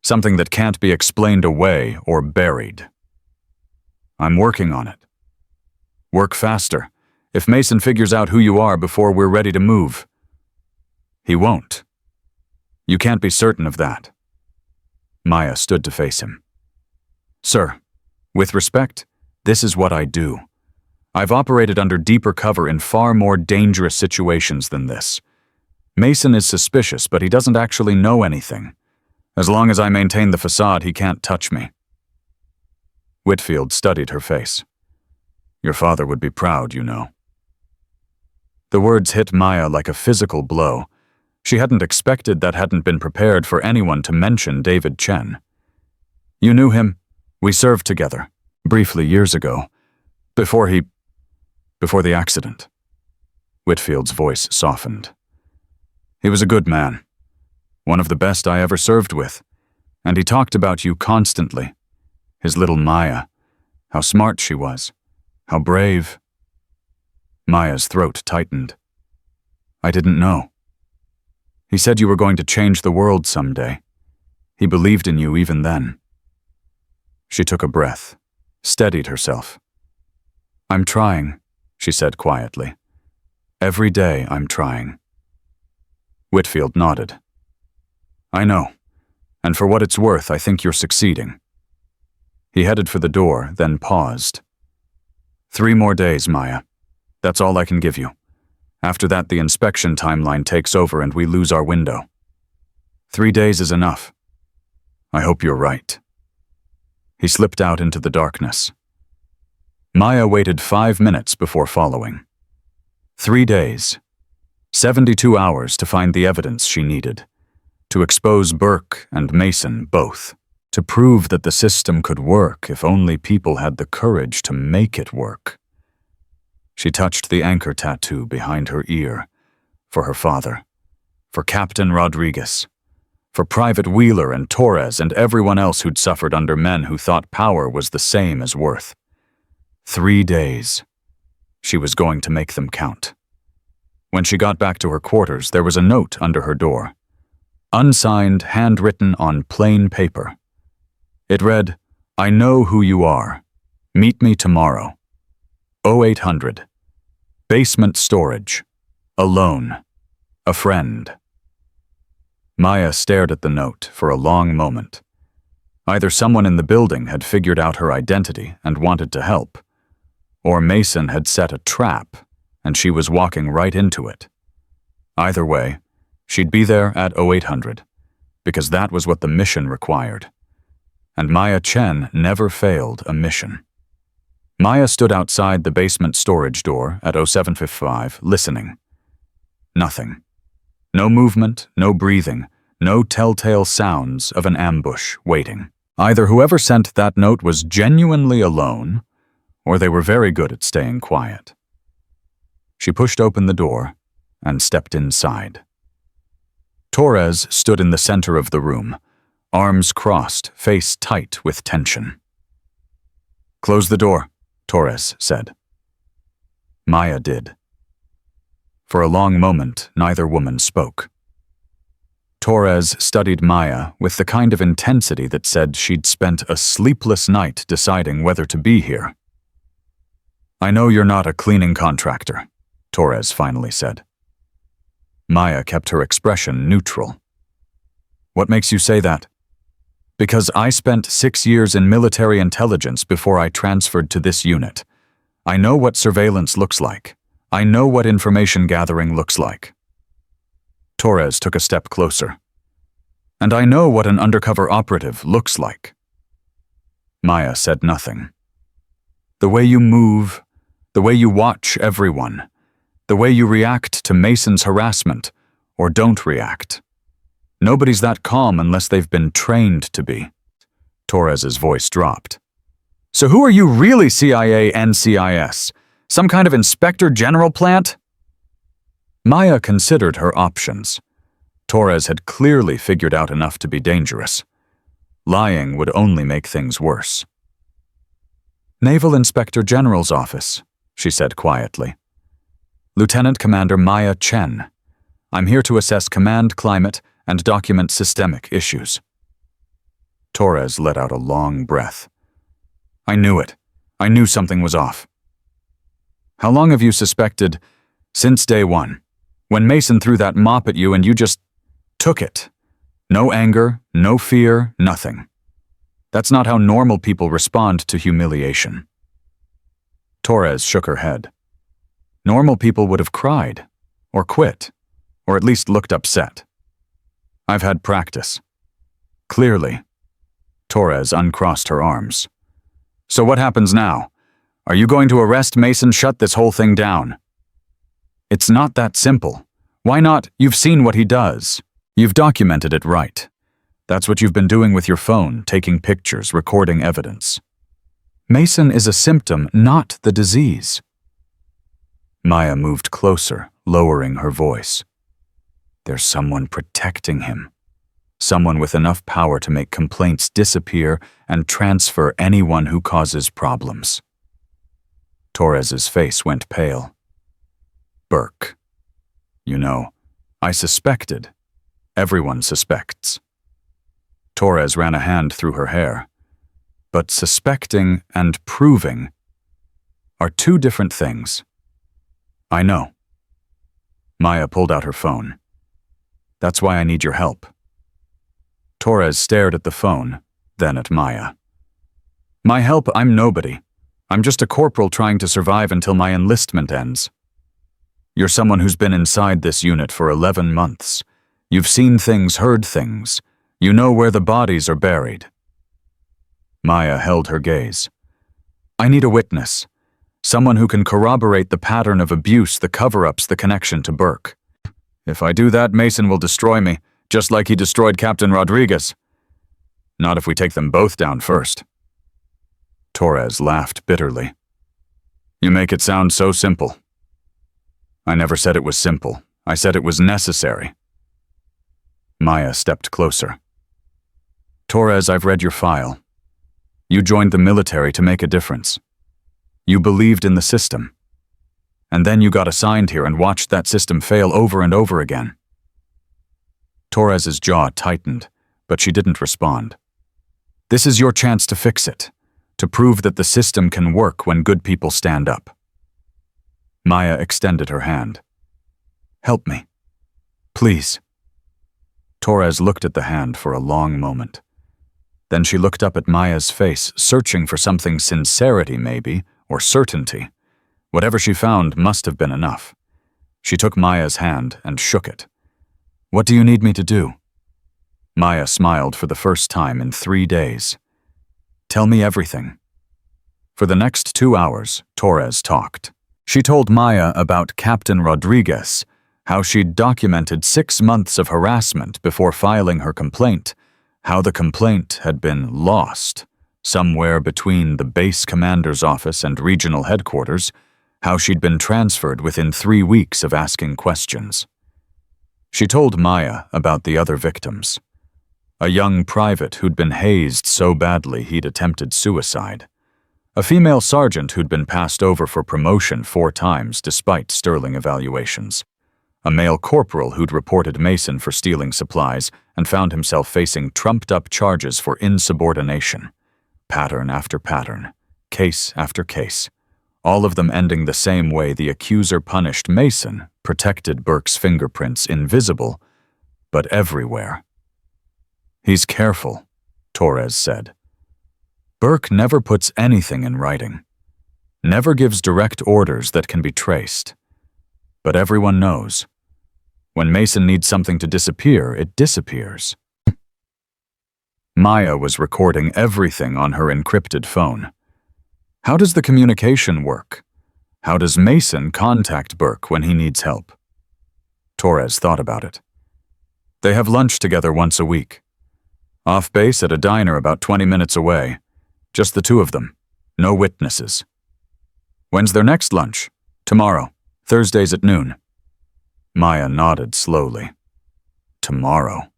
Something that can't be explained away or buried." "I'm working on it." "Work faster. If Mason figures out who you are before we're ready to move." "He won't." "You can't be certain of that." Maya stood to face him. "Sir, with respect, this is what I do. I've operated under deeper cover in far more dangerous situations than this. Mason is suspicious, but he doesn't actually know anything. As long as I maintain the facade, he can't touch me." Whitfield studied her face. "Your father would be proud, you know." The words hit Maya like a physical blow. She hadn't expected that, hadn't been prepared for anyone to mention David Chen. "You knew him? We served together, briefly years ago, before the accident." Whitfield's voice softened. "He was a good man, one of the best I ever served with, and he talked about you constantly. His little Maya, how smart she was, how brave." Maya's throat tightened. "I didn't know." "He said you were going to change the world someday. He believed in you even then." She took a breath, steadied herself. "I'm trying," she said quietly. "Every day I'm trying." Whitfield nodded. "I know, and for what it's worth, I think you're succeeding." He headed for the door, then paused. 3 more days, Maya. That's all I can give you. After that, the inspection timeline takes over and we lose our window. 3 days is enough. I hope you're right." He slipped out into the darkness. Maya waited 5 minutes before following. 3 days. 72 hours to find the evidence she needed. To expose Burke and Mason both. To prove that the system could work if only people had the courage to make it work. She touched the anchor tattoo behind her ear. For her father. For Captain Rodriguez. For Private Wheeler and Torres and everyone else who'd suffered under men who thought power was the same as worth. 3 days. She was going to make them count. When she got back to her quarters, there was a note under her door. Unsigned, handwritten on plain paper. It read, "I know who you are. Meet me tomorrow. 0800. Basement storage. Alone. A friend." Maya stared at the note for a long moment. Either someone in the building had figured out her identity and wanted to help, or Mason had set a trap and she was walking right into it. Either way, she'd be there at 0800, because that was what the mission required. And Maya Chen never failed a mission. Maya stood outside the basement storage door at 0755, listening. Nothing. No movement, no breathing, no telltale sounds of an ambush waiting. Either whoever sent that note was genuinely alone, or they were very good at staying quiet. She pushed open the door and stepped inside. Torres stood in the center of the room, arms crossed, face tight with tension. "Close the door," Torres said. Maya did. For a long moment, neither woman spoke. Torres studied Maya with the kind of intensity that said she'd spent a sleepless night deciding whether to be here. "I know you're not a cleaning contractor," Torres finally said. Maya kept her expression neutral. "What makes you say that?" "Because I spent 6 years in military intelligence before I transferred to this unit. I know what surveillance looks like. I know what information gathering looks like." Torres took a step closer. "And I know what an undercover operative looks like." Maya said nothing. "The way you move, the way you watch everyone, the way you react to Mason's harassment, or don't react. Nobody's that calm unless they've been trained to be." Torres's voice dropped. "So who are you really, CIA NCIS? Some kind of Inspector General plant?" Maya considered her options. Torres had clearly figured out enough to be dangerous. Lying would only make things worse. "Naval Inspector General's office," she said quietly. "Lieutenant Commander Maya Chen. I'm here to assess command climate and document systemic issues." Torres let out a long breath. "I knew it. I knew something was off." "How long have you suspected?" "Since day one. When Mason threw that mop at you and you just took it. No anger, no fear, nothing. That's not how normal people respond to humiliation." Torres shook her head. "Normal people would have cried, or quit, or at least looked upset. I've had practice." "Clearly." Torres uncrossed her arms. "So what happens now? Are you going to arrest Mason, shut this whole thing down?" "It's not that simple. Why not? You've seen what he does. You've documented it right. That's what you've been doing with your phone, taking pictures, recording evidence. Mason is a symptom, not the disease." Maya moved closer, lowering her voice. "There's someone protecting him. Someone with enough power to make complaints disappear and transfer anyone who causes problems." Torres's face went pale. "Burke. You know, I suspected. Everyone suspects." Torres ran a hand through her hair. "But suspecting and proving are two different things." "I know." Maya pulled out her phone. "That's why I need your help." Torres stared at the phone, then at Maya. "My help? I'm nobody. I'm just a corporal trying to survive until my enlistment ends. You're someone who's been inside this unit for 11 months. You've seen things, heard things. You know where the bodies are buried." Maya held her gaze. "I need a witness. Someone who can corroborate the pattern of abuse, the cover-ups, the connection to Burke. If I do that, Mason will destroy me, just like he destroyed Captain Rodriguez. Not if we take them both down first." Torres laughed bitterly. "You make it sound so simple." "I never said it was simple. I said it was necessary." Maya stepped closer. "Torres, I've read your file. You joined the military to make a difference. You believed in the system. And then you got assigned here and watched that system fail over and over again. Torres's jaw tightened, but she didn't respond. This is your chance to fix it, to prove that the system can work when good people stand up. Maya extended her hand. Help me. Please. Torres looked at the hand for a long moment. Then she looked up at Maya's face, searching for something sincerity maybe, or certainty. Whatever she found must have been enough. She took Maya's hand and shook it. What do you need me to do? Maya smiled for the first time in 3 days. Tell me everything. For the next 2 hours, Torres talked. She told Maya about Captain Rodriguez, how she'd documented 6 months of harassment before filing her complaint, how the complaint had been lost, somewhere between the base commander's office and regional headquarters, how she'd been transferred within 3 weeks of asking questions. She told Maya about the other victims. A young private who'd been hazed so badly he'd attempted suicide. A female sergeant who'd been passed over for promotion 4 times despite sterling evaluations. A male corporal who'd reported Mason for stealing supplies and found himself facing trumped-up charges for insubordination. Pattern after pattern, case after case, all of them ending the same way the accuser punished Mason, protected Burke's fingerprints invisible, but everywhere. He's careful, Torres said. Burke never puts anything in writing, never gives direct orders that can be traced. But everyone knows. When Mason needs something to disappear, it disappears. Maya was recording everything on her encrypted phone. How does the communication work? How does Mason contact Burke when he needs help? Torres thought about it. They have lunch together once a week. Off base at a diner about 20 minutes away. Just the 2 of them. No witnesses. When's their next lunch? Tomorrow. Thursdays at noon. Maya nodded slowly. Tomorrow.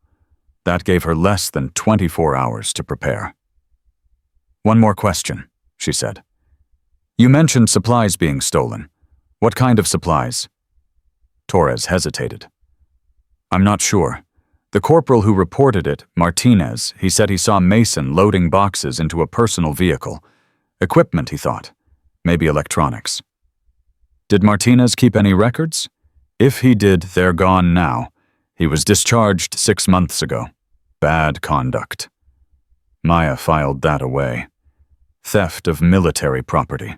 That gave her less than 24 hours to prepare. One more question, she said. You mentioned supplies being stolen. What kind of supplies? Torres hesitated. I'm not sure. The corporal who reported it, Martinez, he said he saw Mason loading boxes into a personal vehicle. Equipment, he thought. Maybe electronics. Did Martinez keep any records? If he did, they're gone now. He was discharged 6 months ago. Bad conduct. Maya filed that away. Theft of military property.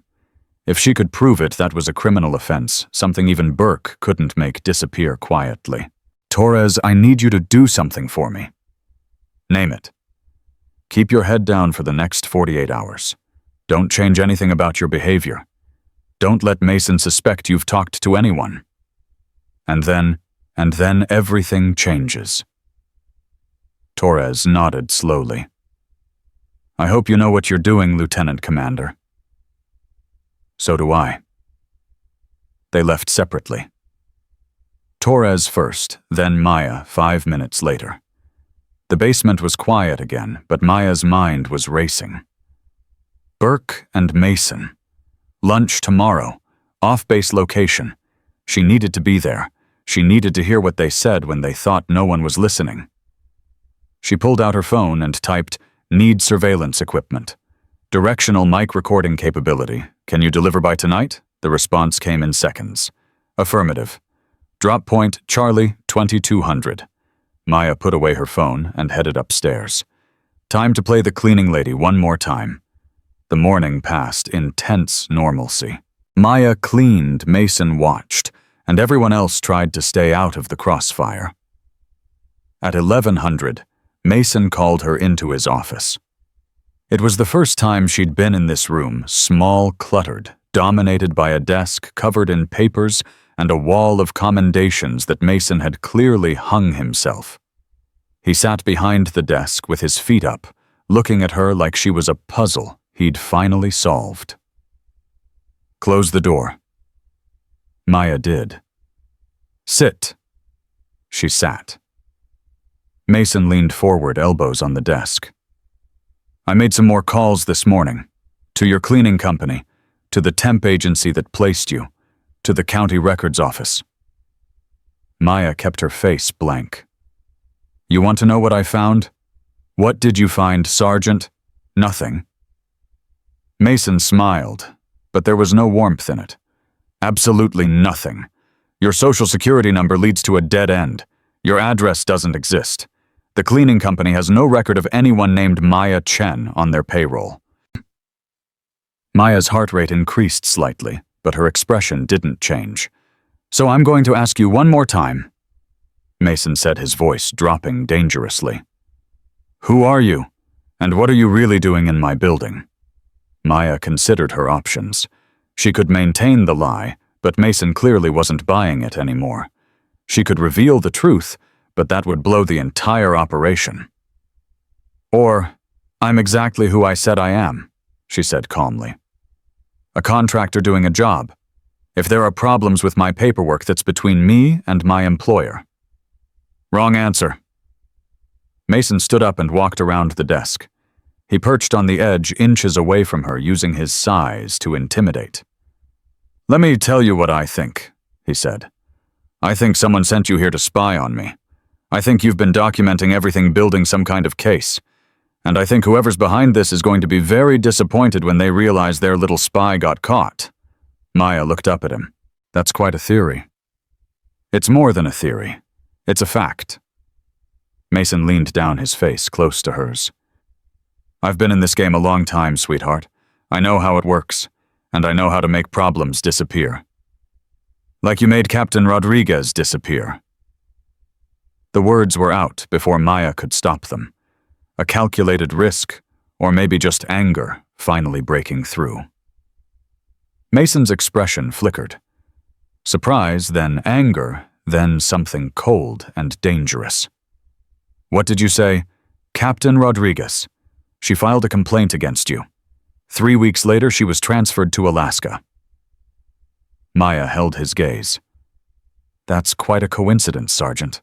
If she could prove it, that was a criminal offense, something even Burke couldn't make disappear quietly. Torres, I need you to do something for me. Name it. Keep your head down for the next 48 hours. Don't change anything about your behavior. Don't let Mason suspect you've talked to anyone. And then everything changes. Torres nodded slowly. I hope you know what you're doing, Lieutenant Commander. So do I. They left separately. Torres first, then Maya 5 minutes later. The basement was quiet again, but Maya's mind was racing. Burke and Mason. Lunch tomorrow. Off-base location. She needed to be there. She needed to hear what they said when they thought no one was listening. She pulled out her phone and typed, Need surveillance equipment. Directional mic recording capability. Can you deliver by tonight? The response came in seconds. Affirmative. Drop point Charlie 2200. Maya put away her phone and headed upstairs. Time to play the cleaning lady one more time. The morning passed in tense normalcy. Maya cleaned, Mason watched, and everyone else tried to stay out of the crossfire. At 1100, Mason called her into his office. It was the first time she'd been in this room, small, cluttered, dominated by a desk covered in papers and a wall of commendations that Mason had clearly hung himself. He sat behind the desk with his feet up, looking at her like she was a puzzle he'd finally solved. Close the door. Maya did. Sit. She sat. Mason leaned forward, elbows on the desk. I made some more calls this morning. To your cleaning company, to the temp agency that placed you, To the county records office. Maya kept her face blank. You want to know what I found? What did you find, Sergeant? Nothing. Mason smiled, but there was no warmth in it. Absolutely nothing. Your social security number leads to a dead end. Your address doesn't exist. The cleaning company has no record of anyone named Maya Chen on their payroll. Maya's heart rate increased slightly, but her expression didn't change. So I'm going to ask you one more time, Mason said, his voice dropping dangerously. Who are you, and what are you really doing in my building? Maya considered her options. She could maintain the lie, but Mason clearly wasn't buying it anymore. She could reveal the truth, but that would blow the entire operation. Or, I'm exactly who I said I am, she said calmly. A contractor doing a job. If there are problems with my paperwork, that's between me and my employer. Wrong answer. Mason stood up and walked around the desk. He perched on the edge inches away from her, using his size to intimidate. Let me tell you what I think, he said. I think someone sent you here to spy on me. I think you've been documenting everything, building some kind of case. And I think whoever's behind this is going to be very disappointed when they realize their little spy got caught. Maya looked up at him. That's quite a theory. It's more than a theory. It's a fact. Mason leaned down, his face close to hers. I've been in this game a long time, sweetheart. I know how it works, and I know how to make problems disappear. Like you made Captain Rodriguez disappear. The words were out before Maya could stop them. A calculated risk, or maybe just anger, finally breaking through. Mason's expression flickered. Surprise, then anger, then something cold and dangerous. What did you say? Captain Rodriguez. She filed a complaint against you. 3 weeks later, she was transferred to Alaska. Maya held his gaze. That's quite a coincidence, Sergeant.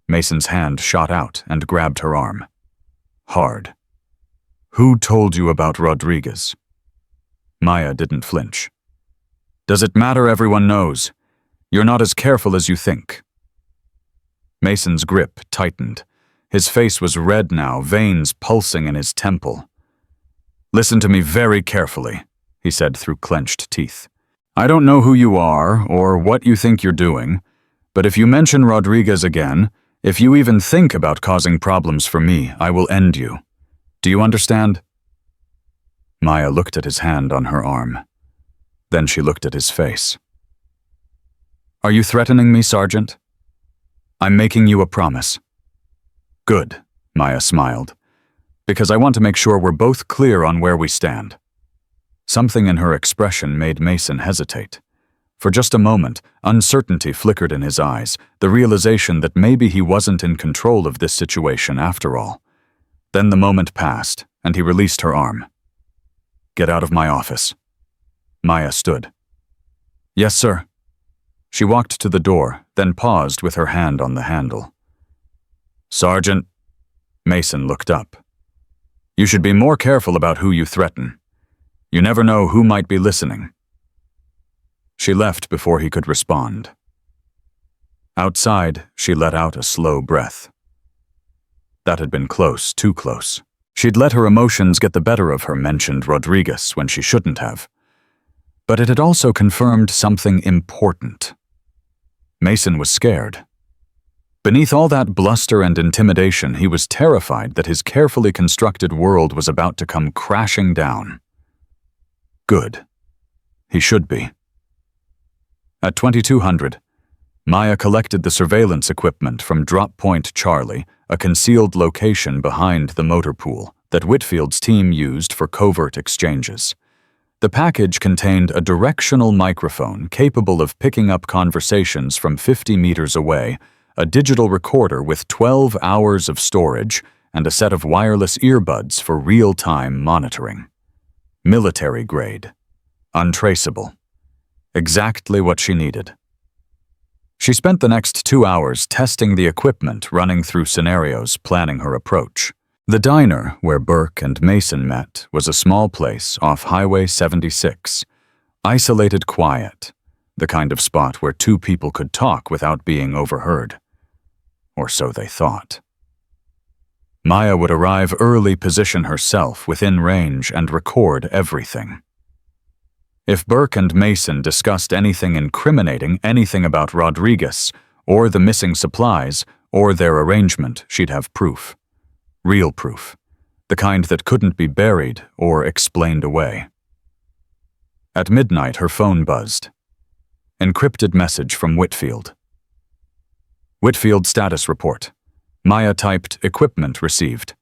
Mason's hand shot out and grabbed her arm. Hard. Who told you about Rodriguez? Maya didn't flinch. Does it matter? Everyone knows. You're not as careful as you think. Mason's grip tightened. His face was red now, veins pulsing in his temple. Listen to me very carefully, he said through clenched teeth. I don't know who you are or what you think you're doing, but if you mention Rodriguez again, if you even think about causing problems for me, I will end you. Do you understand? Maya looked at his hand on her arm. Then she looked at his face. Are you threatening me, Sergeant? I'm making you a promise. Good, Maya smiled, because I want to make sure we're both clear on where we stand. Something in her expression made Mason hesitate. For just a moment, uncertainty flickered in his eyes, the realization that maybe he wasn't in control of this situation after all. Then the moment passed, and he released her arm. Get out of my office. Maya stood. Yes, sir. She walked to the door, then paused with her hand on the handle. Sergeant, Mason looked up. You should be more careful about who you threaten. You never know who might be listening. She left before he could respond. Outside, she let out a slow breath. That had been close, too close. She'd let her emotions get the better of her, mentioned Rodriguez when she shouldn't have. But it had also confirmed something important. Mason was scared. Beneath all that bluster and intimidation, he was terrified that his carefully constructed world was about to come crashing down. Good. He should be. At 2200, Maya collected the surveillance equipment from Drop Point Charlie, a concealed location behind the motor pool that Whitfield's team used for covert exchanges. The package contained a directional microphone capable of picking up conversations from 50 meters away, a digital recorder with 12 hours of storage, and a set of wireless earbuds for real-time monitoring. Military grade. Untraceable. Exactly what she needed. She spent the next 2 hours testing the equipment, running through scenarios, planning her approach. The diner where Burke and Mason met was a small place off Highway 76. Isolated quiet. the kind of spot where two people could talk without being overheard. Or so they thought. Maya would arrive early, position herself within range, and record everything. If Burke and Mason discussed anything incriminating, anything about Rodriguez, or the missing supplies, or their arrangement, she'd have proof. Real proof. The kind that couldn't be buried or explained away. At midnight, her phone buzzed. Encrypted message from Whitfield. Whitfield status report. Maya typed, equipment received.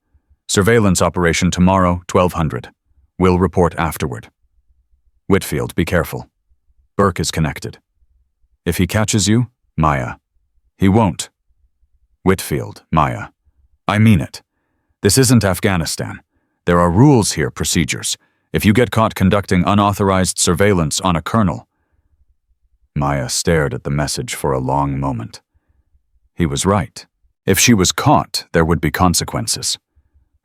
Surveillance operation tomorrow, 1200. Will report afterward. Whitfield, be careful. Burke is connected. If he catches you, Maya. He won't. Whitfield, Maya. I mean it. This isn't Afghanistan. There are rules here, procedures. If you get caught conducting unauthorized surveillance on a colonel. Maya stared at the message for a long moment. He was right. If she was caught, there would be consequences.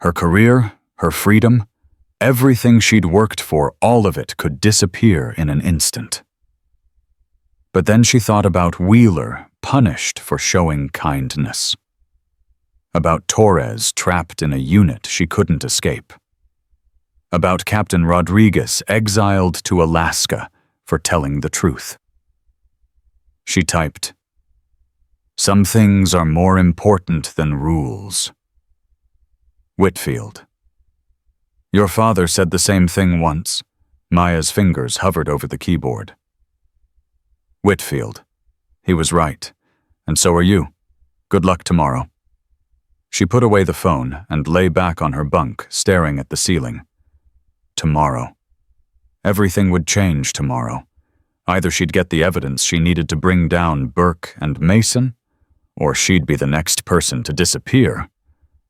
Her career, her freedom, everything she'd worked for, all of it could disappear in an instant. But then she thought about Wheeler, punished for showing kindness. About Torres, trapped in a unit she couldn't escape. About Captain Rodriguez, exiled to Alaska for telling the truth. She typed, "Some things are more important than rules." Whitfield. Your father said the same thing once. Maya's fingers hovered over the keyboard. Whitfield. He was right. And so are you. Good luck tomorrow. She put away the phone and lay back on her bunk, staring at the ceiling. Tomorrow. Everything would change tomorrow. Either she'd get the evidence she needed to bring down Burke and Mason, or she'd be the next person to disappear.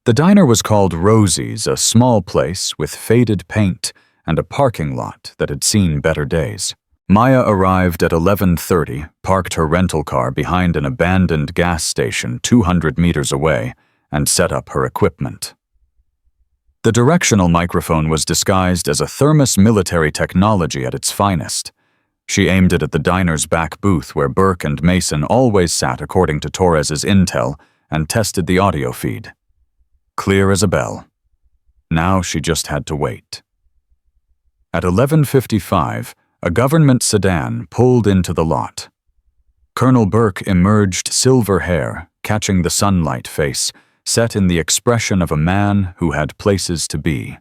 The diner was called Rosie's, a small place with faded paint and a parking lot that had seen better days. Maya arrived at 11:30, parked her rental car behind an abandoned gas station 200 meters away, and set up her equipment. The directional microphone was disguised as a Thermos military technology at its finest. She aimed it at the diner's back booth where Burke and Mason always sat according to Torres's intel, and tested the audio feed. Clear as a bell. Now she just had to wait. At 11:55, a government sedan pulled into the lot. Colonel Burke emerged, silver hair, catching the sunlight face, set in the expression of a man who had places to be.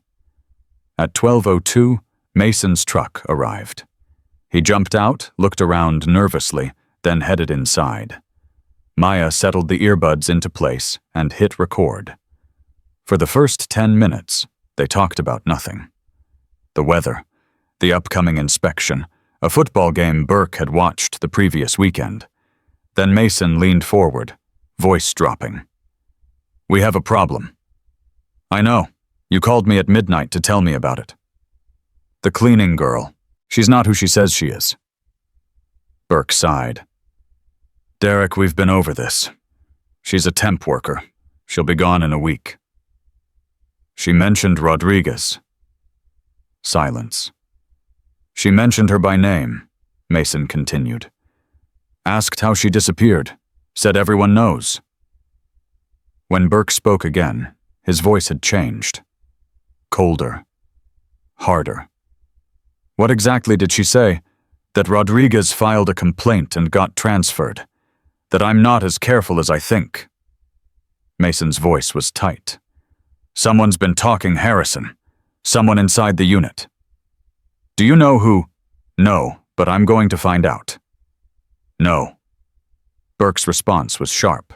At 12:02, Mason's truck arrived. He jumped out, looked around nervously, then headed inside. Maya settled the earbuds into place and hit record. For the first 10 minutes, they talked about nothing. The weather, the upcoming inspection, a football game Burke had watched the previous weekend. Then Mason leaned forward, voice dropping. "We have a problem." "I know. You called me at midnight to tell me about it." "The cleaning girl. She's not who she says she is." Burke sighed. "Derek, we've been over this. She's a temp worker. She'll be gone in a week." "She mentioned Rodriguez." Silence. "She mentioned her by name," Mason continued. "Asked how she disappeared. Said everyone knows." When Burke spoke again, his voice had changed. Colder. Harder. "What exactly did she say? That Rodriguez filed a complaint and got transferred. That I'm not as careful as I think." Mason's voice was tight. "Someone's been talking Harrison. Someone inside the unit." "Do you know who?" "No, but I'm going to find out." "No." Burke's response was sharp.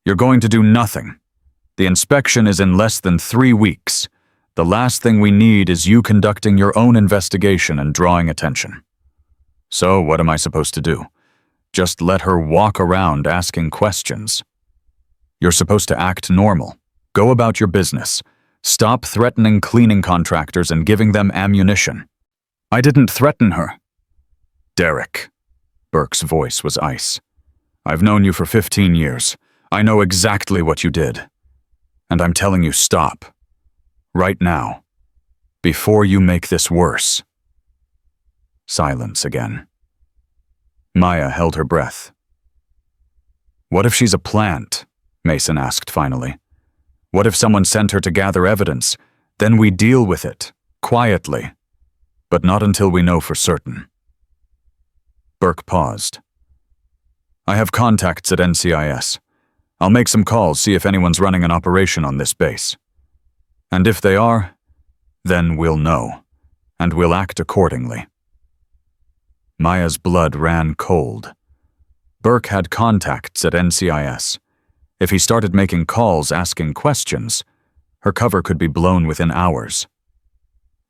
"You're going to do nothing. The inspection is in less than 3 weeks. The last thing we need is you conducting your own investigation and drawing attention." "So what am I supposed to do? Just let her walk around asking questions?" "You're supposed to act normal. Go about your business. Stop threatening cleaning contractors and giving them ammunition." "I didn't threaten her." "Derek." Burke's voice was ice. "I've known you for 15 years. I know exactly what you did. And I'm telling you, stop. Right now. Before you make this worse." Silence again. Maya held her breath. What if she's a plant? Mason asked finally. What if someone sent her to gather evidence? Then we deal with it, quietly, but not until we know for certain. Burke paused. I have contacts at NCIS. I'll make some calls, see if anyone's running an operation on this base. And if they are, then we'll know, and we'll act accordingly. Maya's blood ran cold. Burke had contacts at NCIS. If he started making calls, asking questions, her cover could be blown within hours.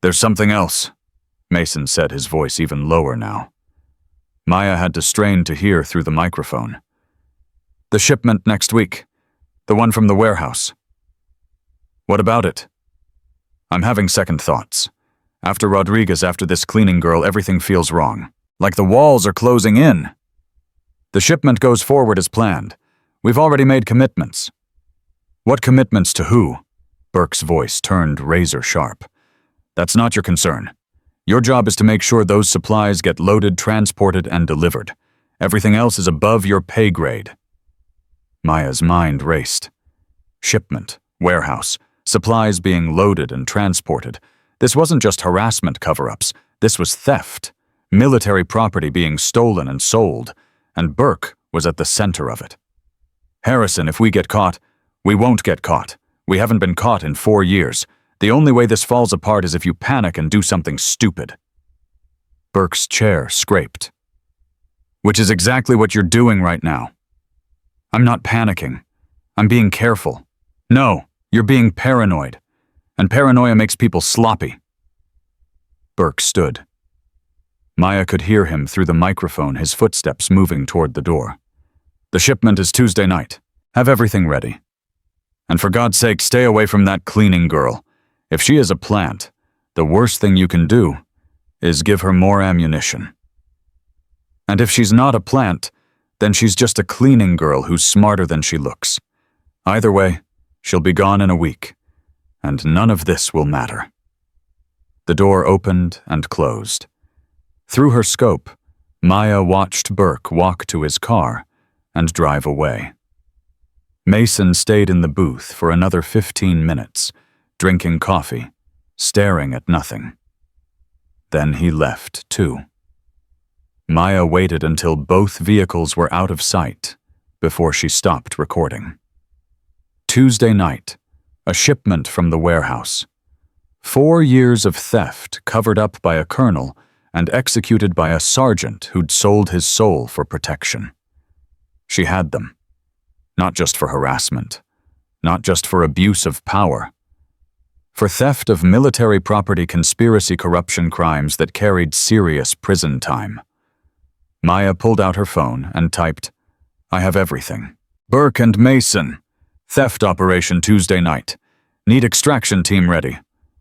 There's something else, Mason said, his voice even lower now. Maya had to strain to hear through the microphone. The shipment next week. The one from the warehouse. What about it? I'm having second thoughts. After Rodriguez, after this cleaning girl, everything feels wrong. Like the walls are closing in. The shipment goes forward as planned. We've already made commitments. What commitments to who? Burke's voice turned razor sharp. That's not your concern. Your job is to make sure those supplies get loaded, transported, and delivered. Everything else is above your pay grade. Maya's mind raced. Shipment, warehouse, supplies being loaded and transported. This wasn't just harassment cover-ups. This was theft. Military property being stolen and sold. And Burke was at the center of it. Harrison, if we get caught, we won't get caught. We haven't been caught in 4 years. The only way this falls apart is if you panic and do something stupid. Burke's chair scraped. Which is exactly what you're doing right now. I'm not panicking. I'm being careful. No, you're being paranoid. And paranoia makes people sloppy. Burke stood. Maya could hear him through the microphone, his footsteps moving toward the door. The shipment is Tuesday night. Have everything ready. And for God's sake, stay away from that cleaning girl. If she is a plant, the worst thing you can do is give her more ammunition. And if she's not a plant, then she's just a cleaning girl who's smarter than she looks. Either way, she'll be gone in a week, and none of this will matter. The door opened and closed. Through her scope, Maya watched Burke walk to his car and drive away. Mason stayed in the booth for another 15 minutes, drinking coffee, staring at nothing. Then he left, too. Maya waited until both vehicles were out of sight before she stopped recording. Tuesday night, a shipment from the warehouse. 4 years of theft covered up by a colonel and executed by a sergeant who'd sold his soul for protection. She had them. Not just for harassment, not just for abuse of power. For theft of military property, conspiracy, corruption crimes that carried serious prison time. Maya pulled out her phone and typed, I have everything. Burke and Mason. Theft operation Tuesday night. Need extraction team ready.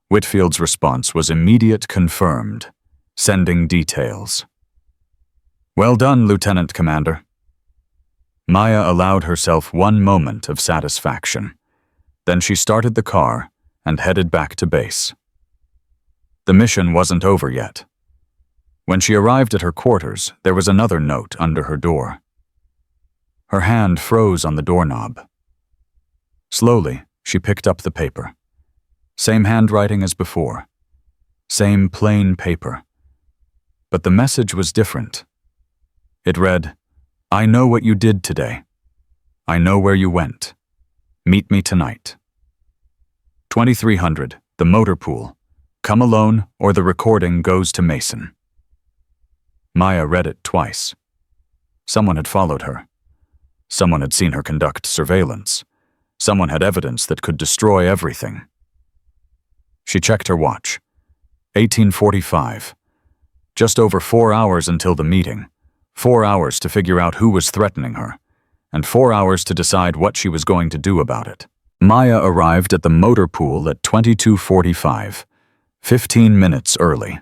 Whitfield's response was immediate, confirmed. Sending details. Well done, Lieutenant Commander. Maya allowed herself one moment of satisfaction. Then she started the car and headed back to base. The mission wasn't over yet. When she arrived at her quarters, there was another note under her door. Her hand froze on the doorknob. Slowly, she picked up the paper. Same handwriting as before. Same plain paper. But the message was different. It read, I know what you did today. I know where you went. Meet me tonight. 2300, the motor pool. Come alone or the recording goes to Mason. Maya read it twice. Someone had followed her. Someone had seen her conduct surveillance. Someone had evidence that could destroy everything. She checked her watch. 1845. Just over 4 hours until the meeting. 4 hours to figure out who was threatening her, and 4 hours to decide what she was going to do about it. Maya arrived at the motor pool at 22:45, 15 minutes early.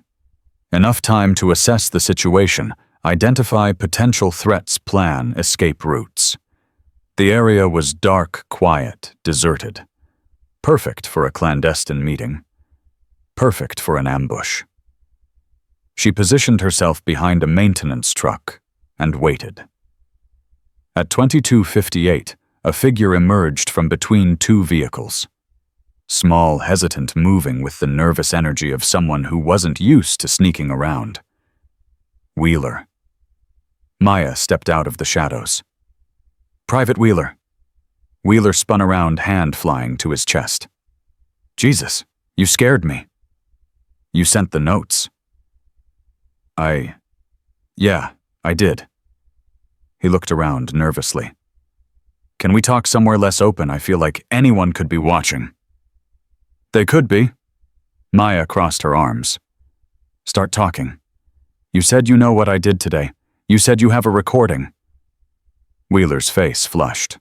Enough time to assess the situation, identify potential threats, plan escape routes. The area was dark, quiet, deserted. Perfect for a clandestine meeting. Perfect for an ambush. She positioned herself behind a maintenance truck and waited. At 22:58, a figure emerged from between two vehicles. Small, hesitant, moving with the nervous energy of someone who wasn't used to sneaking around. Wheeler. Maya stepped out of the shadows. "Private Wheeler." Wheeler spun around, hand flying to his chest. "Jesus, you scared me." "You sent the notes." Yeah, I did." He looked around nervously. "Can we talk somewhere less open? I feel like anyone could be watching." "They could be." Maya crossed her arms. "Start talking. You said you know what I did today. You said you have a recording." Wheeler's face flushed.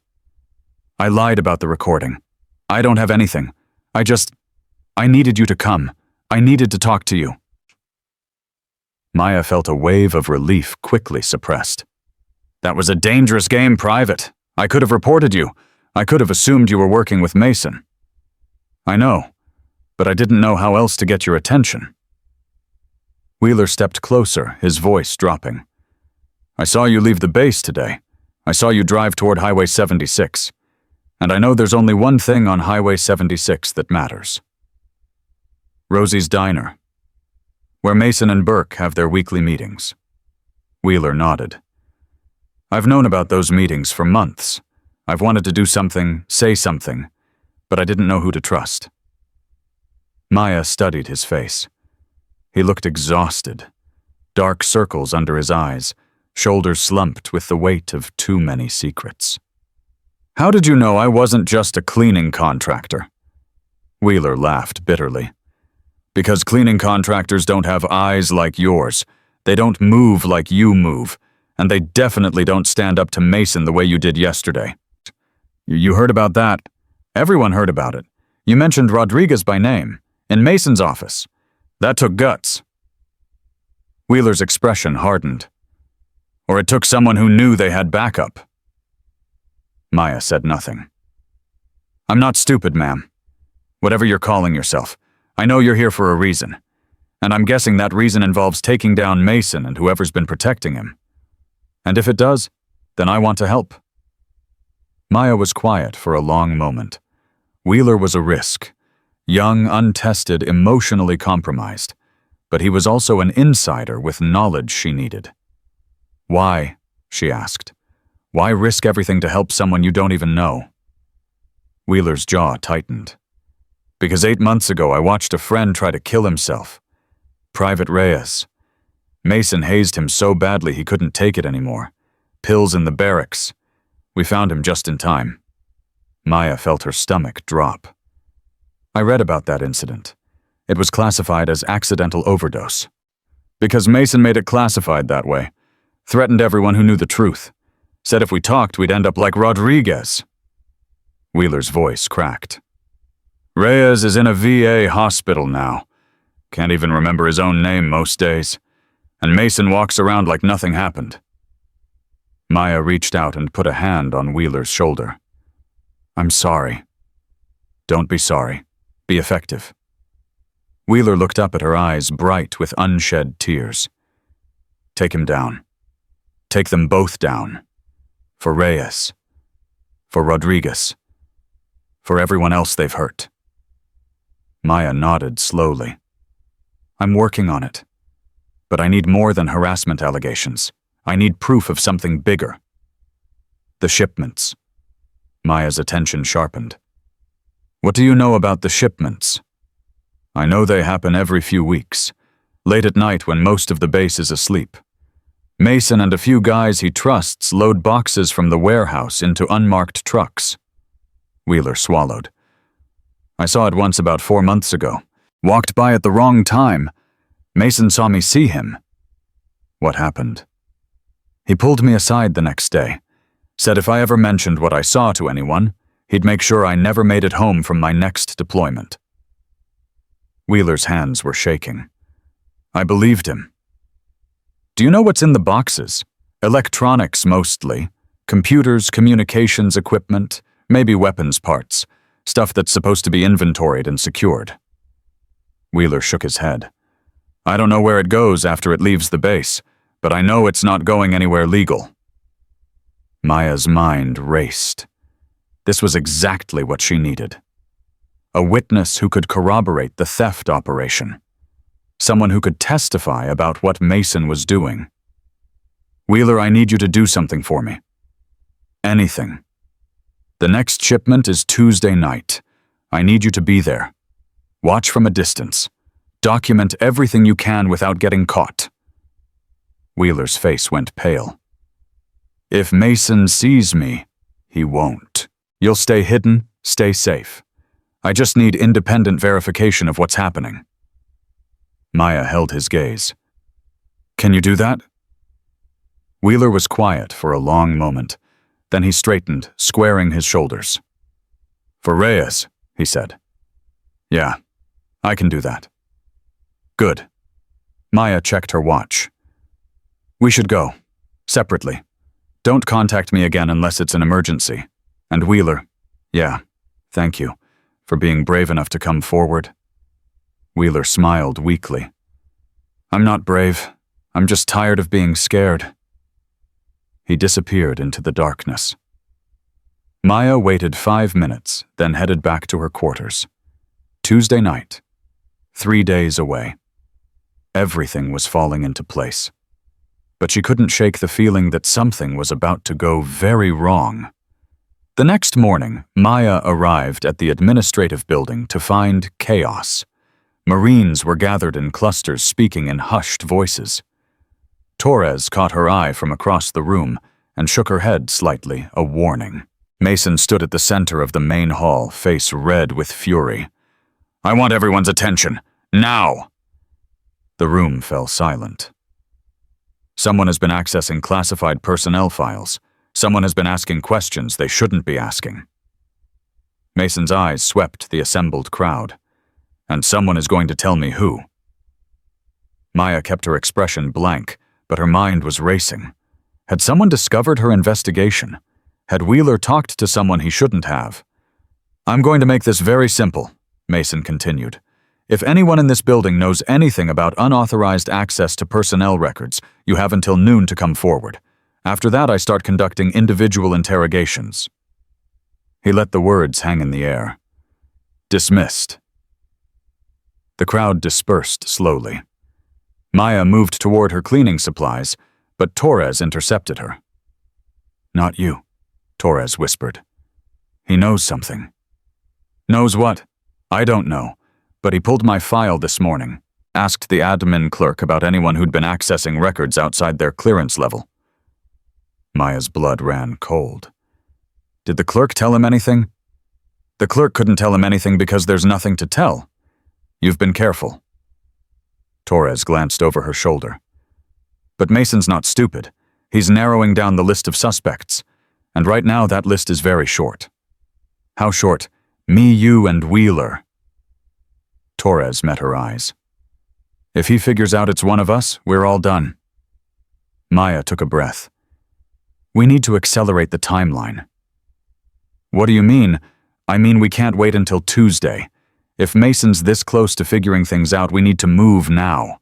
"I lied about the recording. I don't have anything. I needed you to come. I needed to talk to you." Maya felt a wave of relief quickly suppressed. "That was a dangerous game, Private. I could have reported you. I could have assumed you were working with Mason." "I know, but I didn't know how else to get your attention." Wheeler stepped closer, his voice dropping. "I saw you leave the base today. I saw you drive toward Highway 76. And I know there's only one thing on Highway 76 that matters. Rosie's Diner, where Mason and Burke have their weekly meetings." Wheeler nodded. "I've known about those meetings for months. I've wanted to do something, say something, but I didn't know who to trust." Maya studied his face. He looked exhausted, dark circles under his eyes, shoulders slumped with the weight of too many secrets. "How did you know I wasn't just a cleaning contractor?" Wheeler laughed bitterly. "Because cleaning contractors don't have eyes like yours. They don't move like you move, and they definitely don't stand up to Mason the way you did yesterday." You heard about that? Everyone heard about it. You mentioned Rodriguez by name, in Mason's office. That took guts." Wheeler's expression hardened. "Or it took someone who knew they had backup." Maya said nothing. "I'm not stupid, ma'am. Whatever you're calling yourself, I know you're here for a reason. And I'm guessing that reason involves taking down Mason and whoever's been protecting him. And if it does, then I want to help." Maya was quiet for a long moment. Wheeler was a risk. Young, untested, emotionally compromised. But he was also an insider with knowledge she needed. "Why?" she asked. "Why risk everything to help someone you don't even know?" Wheeler's jaw tightened. "Because 8 months ago I watched a friend try to kill himself. Private Reyes. Mason hazed him so badly he couldn't take it anymore. Pills in the barracks. We found him just in time." Maya felt her stomach drop. "I read about that incident. It was classified as accidental overdose. Because Mason made it classified that way. Threatened everyone who knew the truth. Said if we talked, we'd end up like Rodriguez." Wheeler's voice cracked. "Reyes is in a VA hospital now. Can't even remember his own name most days. And Mason walks around like nothing happened." Maya reached out and put a hand on Wheeler's shoulder. "I'm sorry." "Don't be sorry. Be effective." Wheeler looked up at her eyes bright with unshed tears. "Take him down. Take them both down. For Reyes. For Rodriguez. For everyone else they've hurt." Maya nodded slowly. "I'm working on it. But I need more than harassment allegations. I need proof of something bigger." "The shipments." Maya's attention sharpened. "What do you know about the shipments?" "I know they happen every few weeks, late at night when most of the base is asleep. Mason and a few guys he trusts load boxes from the warehouse into unmarked trucks." Wheeler swallowed. "I saw it once about 4 months ago. Walked by at the wrong time. Mason saw me see him." "What happened?" "He pulled me aside the next day. Said if I ever mentioned what I saw to anyone, he'd make sure I never made it home from my next deployment." Wheeler's hands were shaking. "I believed him." "Do you know what's in the boxes? Electronics mostly. Computers, communications equipment, maybe weapons parts. Stuff that's supposed to be inventoried and secured." Wheeler shook his head. "I don't know where it goes after it leaves the base, but I know it's not going anywhere legal. Maya's mind raced. This was exactly what she needed. A witness who could corroborate the theft operation. Someone who could testify about what Mason was doing. Wheeler, I need you to do something for me. Anything. The next shipment is Tuesday night. I need you to be there. Watch from a distance. Document everything you can without getting caught. Wheeler's face went pale. If Mason sees me, he won't. You'll stay hidden, stay safe. I just need independent verification of what's happening. Maya held his gaze. Can you do that? Wheeler was quiet for a long moment. Then he straightened, squaring his shoulders. For Reyes, he said. Yeah, I can do that. Good. Maya checked her watch. We should go. Separately. Don't contact me again unless it's an emergency. And Wheeler, yeah, thank you for being brave enough to come forward. Wheeler smiled weakly. I'm not brave. I'm just tired of being scared. He disappeared into the darkness. Maya waited 5 minutes, then headed back to her quarters. Tuesday night. 3 days away. Everything was falling into place. But she couldn't shake the feeling that something was about to go very wrong. The next morning, Maya arrived at the administrative building to find chaos. Marines were gathered in clusters speaking in hushed voices. Torres caught her eye from across the room and shook her head slightly, a warning. Mason stood at the center of the main hall, face red with fury. I want everyone's attention, now! The room fell silent. Someone has been accessing classified personnel files. Someone has been asking questions they shouldn't be asking. Mason's eyes swept the assembled crowd. And someone is going to tell me who. Maya kept her expression blank, but her mind was racing. Had someone discovered her investigation? Had Wheeler talked to someone he shouldn't have? I'm going to make this very simple, Mason continued. If anyone in this building knows anything about unauthorized access to personnel records, you have until noon to come forward. After that, I start conducting individual interrogations. He let the words hang in the air. Dismissed. The crowd dispersed slowly. Maya moved toward her cleaning supplies, but Torres intercepted her. Not you, Torres whispered. He knows something. Knows what? I don't know. But he pulled my file this morning, asked the admin clerk about anyone who'd been accessing records outside their clearance level. Maya's blood ran cold. Did the clerk tell him anything? The clerk couldn't tell him anything because there's nothing to tell. You've been careful. Torres glanced over her shoulder. But Mason's not stupid. He's narrowing down the list of suspects. And right now that list is very short. How short? Me, you, and Wheeler. Torres met her eyes. If he figures out it's one of us, we're all done. Maya took a breath. We need to accelerate the timeline. What do you mean? I mean we can't wait until Tuesday. If Mason's this close to figuring things out, we need to move now.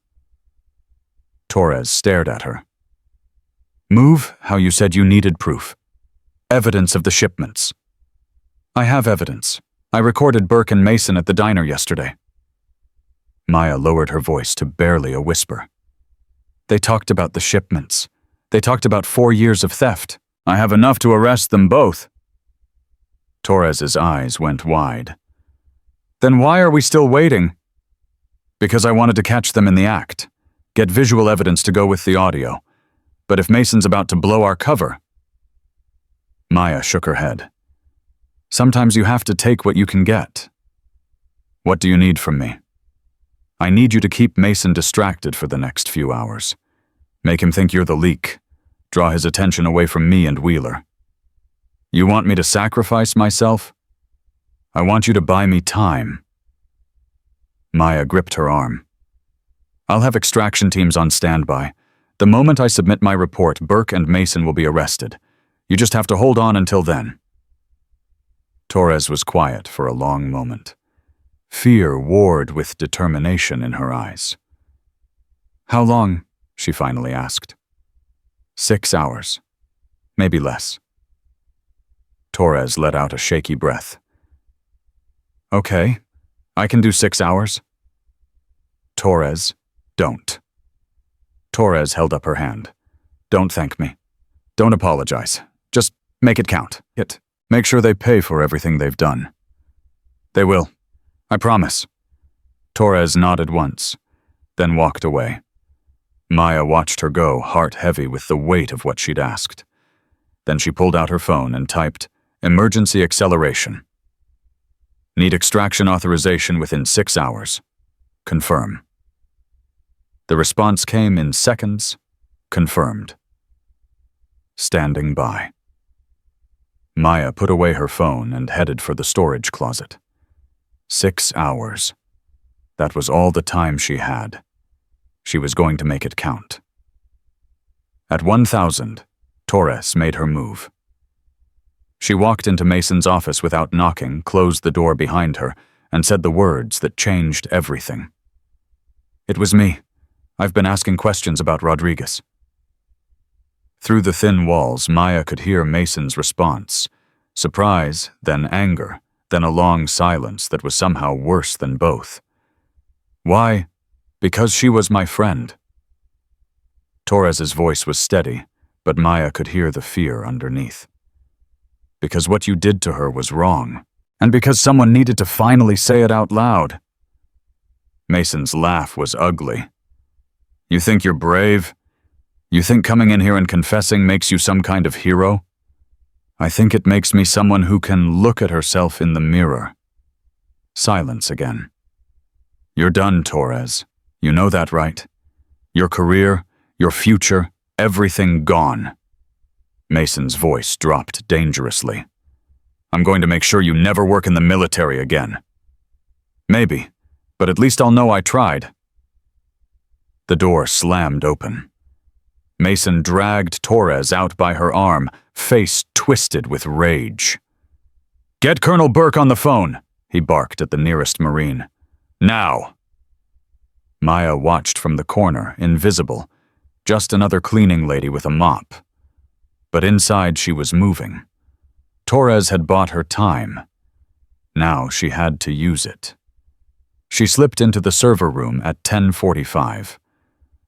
Torres stared at her. Move how you said you needed proof. Evidence of the shipments. I have evidence. I recorded Burke and Mason at the diner yesterday. Maya lowered her voice to barely a whisper. They talked about the shipments. They talked about 4 years of theft. I have enough to arrest them both. Torres's eyes went wide. Then why are we still waiting? Because I wanted to catch them in the act. Get visual evidence to go with the audio. But if Mason's about to blow our cover... Maya shook her head. Sometimes you have to take what you can get. What do you need from me? I need you to keep Mason distracted for the next few hours. Make him think you're the leak. Draw his attention away from me and Wheeler. You want me to sacrifice myself? I want you to buy me time. Maya gripped her arm. I'll have extraction teams on standby. The moment I submit my report, Burke and Mason will be arrested. You just have to hold on until then. Torres was quiet for a long moment. Fear warred with determination in her eyes. How long? She finally asked. 6 hours. Maybe less. Torres let out a shaky breath. Okay, I can do 6 hours. Torres, don't. Torres held up her hand. Don't thank me. Don't apologize. Just make it count. Make sure they pay for everything they've done. They will. I promise. Torres nodded once, then walked away. Maya watched her go, heart heavy with the weight of what she'd asked. Then she pulled out her phone and typed, "Emergency acceleration. Need extraction authorization within 6 hours. Confirm." The response came in seconds. Confirmed. Standing by. Maya put away her phone and headed for the storage closet. 6 hours. That was all the time she had. She was going to make it count. At 1,000, Torres made her move. She walked into Mason's office without knocking, closed the door behind her, and said the words that changed everything. "It was me. I've been asking questions about Rodriguez." Through the thin walls, Maya could hear Mason's response. Surprise, then anger, then a long silence that was somehow worse than both. "Why? Because she was my friend." Torres's voice was steady, but Maya could hear the fear underneath. "Because what you did to her was wrong, and because someone needed to finally say it out loud." Mason's laugh was ugly. "You think you're brave? You think coming in here and confessing makes you some kind of hero? I think it makes me someone who can look at herself in the mirror." Silence again. "You're done, Torres. You know that, right? Your career, your future, everything gone." Mason's voice dropped dangerously. "I'm going to make sure you never work in the military again." "Maybe, but at least I'll know I tried." The door slammed open. Mason dragged Torres out by her arm, face twisted with rage. "Get Colonel Burke on the phone," he barked at the nearest Marine. "Now." Maya watched from the corner, invisible, just another cleaning lady with a mop. But inside she was moving. Torres had bought her time. Now she had to use it. She slipped into the server room at 10:45.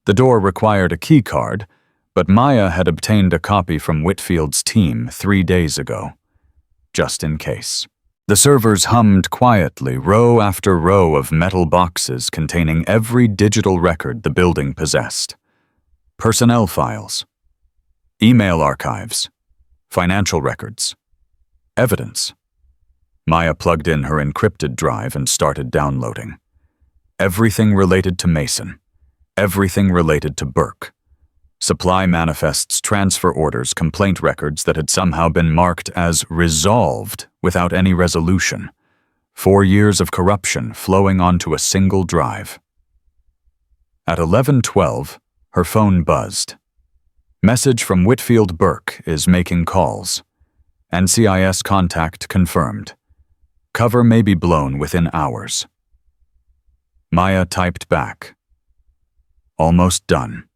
The door required a key card, but Maya had obtained a copy from Whitfield's team 3 days ago, just in case. The servers hummed quietly, row after row of metal boxes containing every digital record the building possessed. Personnel files, email archives, financial records, evidence. Maya plugged in her encrypted drive and started downloading. Everything related to Mason. Everything related to Burke. Supply manifests, transfer orders, complaint records that had somehow been marked as resolved without any resolution. 4 years of corruption flowing onto a single drive. At 11:12, her phone buzzed. "Message from Whitfield Burke is making calls. NCIS contact confirmed. Cover may be blown within hours." Maya typed back. "Almost done.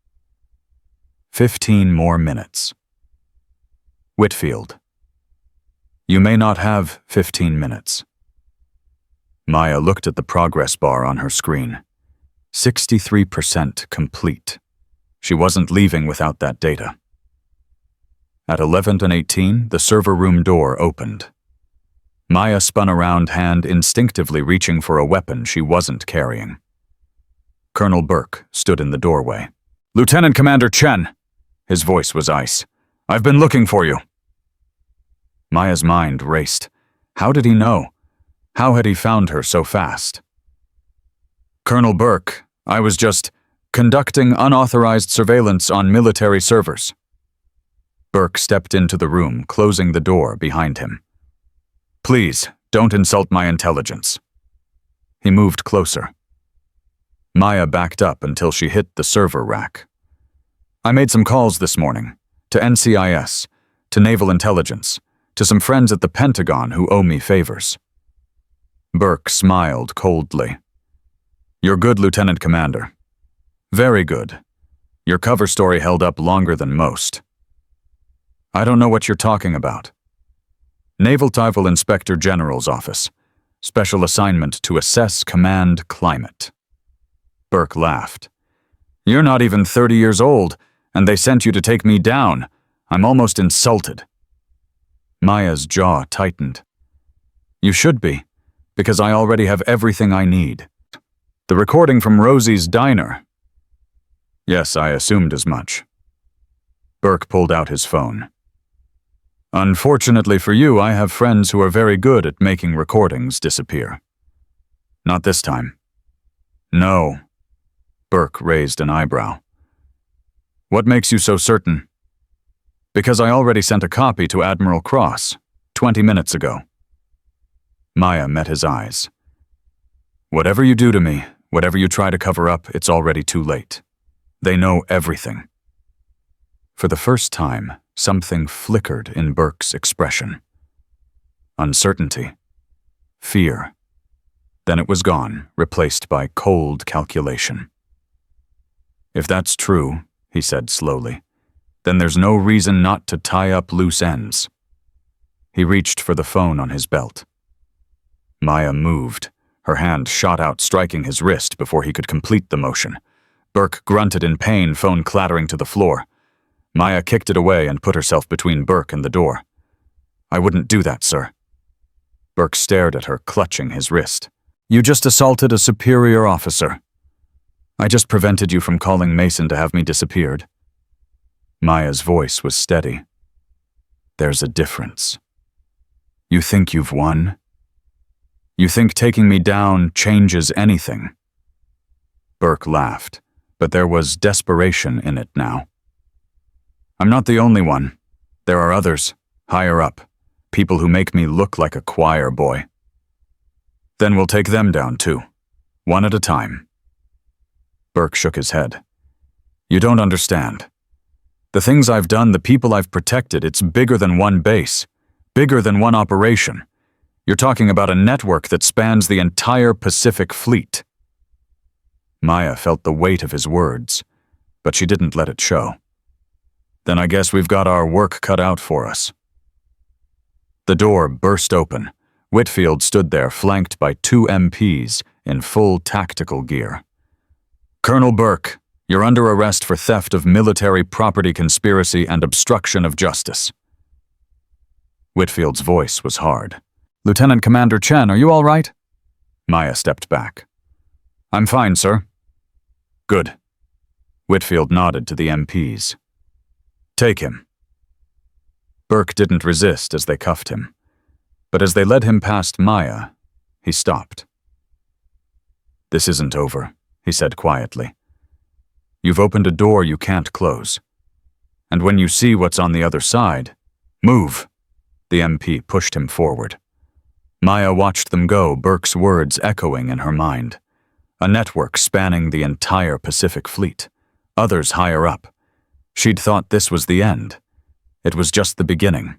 15 more minutes." Whitfield. "You may not have 15 minutes." Maya looked at the progress bar on her screen. 63% complete. She wasn't leaving without that data. At 11:18, the server room door opened. Maya spun around, hand instinctively reaching for a weapon she wasn't carrying. Colonel Burke stood in the doorway. "Lieutenant Commander Chen." His voice was ice. "I've been looking for you." Maya's mind raced. How did he know? How had he found her so fast? "Colonel Burke, I was just conducting unauthorized surveillance on military servers." Burke stepped into the room, closing the door behind him. "Please, don't insult my intelligence." He moved closer. Maya backed up until she hit the server rack. "I made some calls this morning, to NCIS, to Naval Intelligence, to some friends at the Pentagon who owe me favors." Burke smiled coldly. "You're good, Lieutenant Commander. Very good. Your cover story held up longer than most." I don't know what you're talking about. Naval Inspector General's office. Special assignment to assess command climate. Burke laughed. You're not even 30 years old, and they sent you to take me down. I'm almost insulted. Maya's jaw tightened. You should be, because I already have everything I need. The recording from Rosie's diner. Yes, I assumed as much. Burke pulled out his phone. Unfortunately for you, I have friends who are very good at making recordings disappear. Not this time. No. Burke raised an eyebrow. What makes you so certain? Because I already sent a copy to Admiral Cross, 20 minutes ago. Maya met his eyes. Whatever you do to me, whatever you try to cover up, it's already too late. They know everything. For the first time, something flickered in Burke's expression. Uncertainty. Fear. Then it was gone, replaced by cold calculation. If that's true, he said slowly, then there's no reason not to tie up loose ends. He reached for the phone on his belt. Maya moved. Her hand shot out, striking his wrist before he could complete the motion. Burke grunted in pain, phone clattering to the floor. Maya kicked it away and put herself between Burke and the door. I wouldn't do that, sir. Burke stared at her, clutching his wrist. You just assaulted a superior officer. I just prevented you from calling Mason to have me disappeared. Maya's voice was steady. There's a difference. You think you've won? You think taking me down changes anything? Burke laughed, but there was desperation in it now. I'm not the only one. There are others, higher up, people who make me look like a choir boy. Then we'll take them down too, one at a time. Burke shook his head. You don't understand. The things I've done, the people I've protected, it's bigger than one base, bigger than one operation. You're talking about a network that spans the entire Pacific Fleet. Maya felt the weight of his words, but she didn't let it show. Then I guess we've got our work cut out for us. The door burst open. Whitfield stood there, flanked by 2 MPs in full tactical gear. Colonel Burke, you're under arrest for theft of military property, conspiracy, and obstruction of justice. Whitfield's voice was hard. Lieutenant Commander Chen, are you all right? Maya stepped back. I'm fine, sir. Good. Whitfield nodded to the MPs. Take him. Burke didn't resist as they cuffed him, but as they led him past Maya, he stopped. This isn't over, he said quietly. You've opened a door you can't close. And when you see what's on the other side, move. The MP pushed him forward. Maya watched them go, Burke's words echoing in her mind. A network spanning the entire Pacific Fleet, others higher up. She'd thought this was the end. It was just the beginning.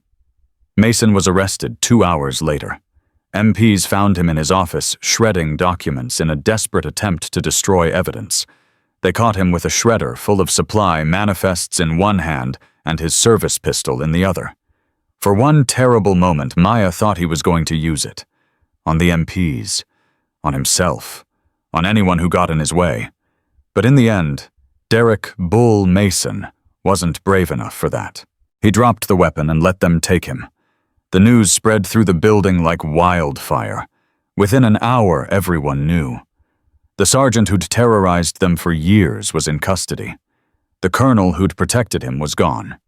Mason was arrested 2 hours later. MPs found him in his office, shredding documents in a desperate attempt to destroy evidence. They caught him with a shredder full of supply manifests in one hand and his service pistol in the other. For one terrible moment, Maya thought he was going to use it. On the MPs, on himself, on anyone who got in his way. But in the end, Derek "Bull" Mason wasn't brave enough for that. He dropped the weapon and let them take him. The news spread through the building like wildfire. Within an hour, everyone knew. The sergeant who'd terrorized them for years was in custody. The colonel who'd protected him was gone.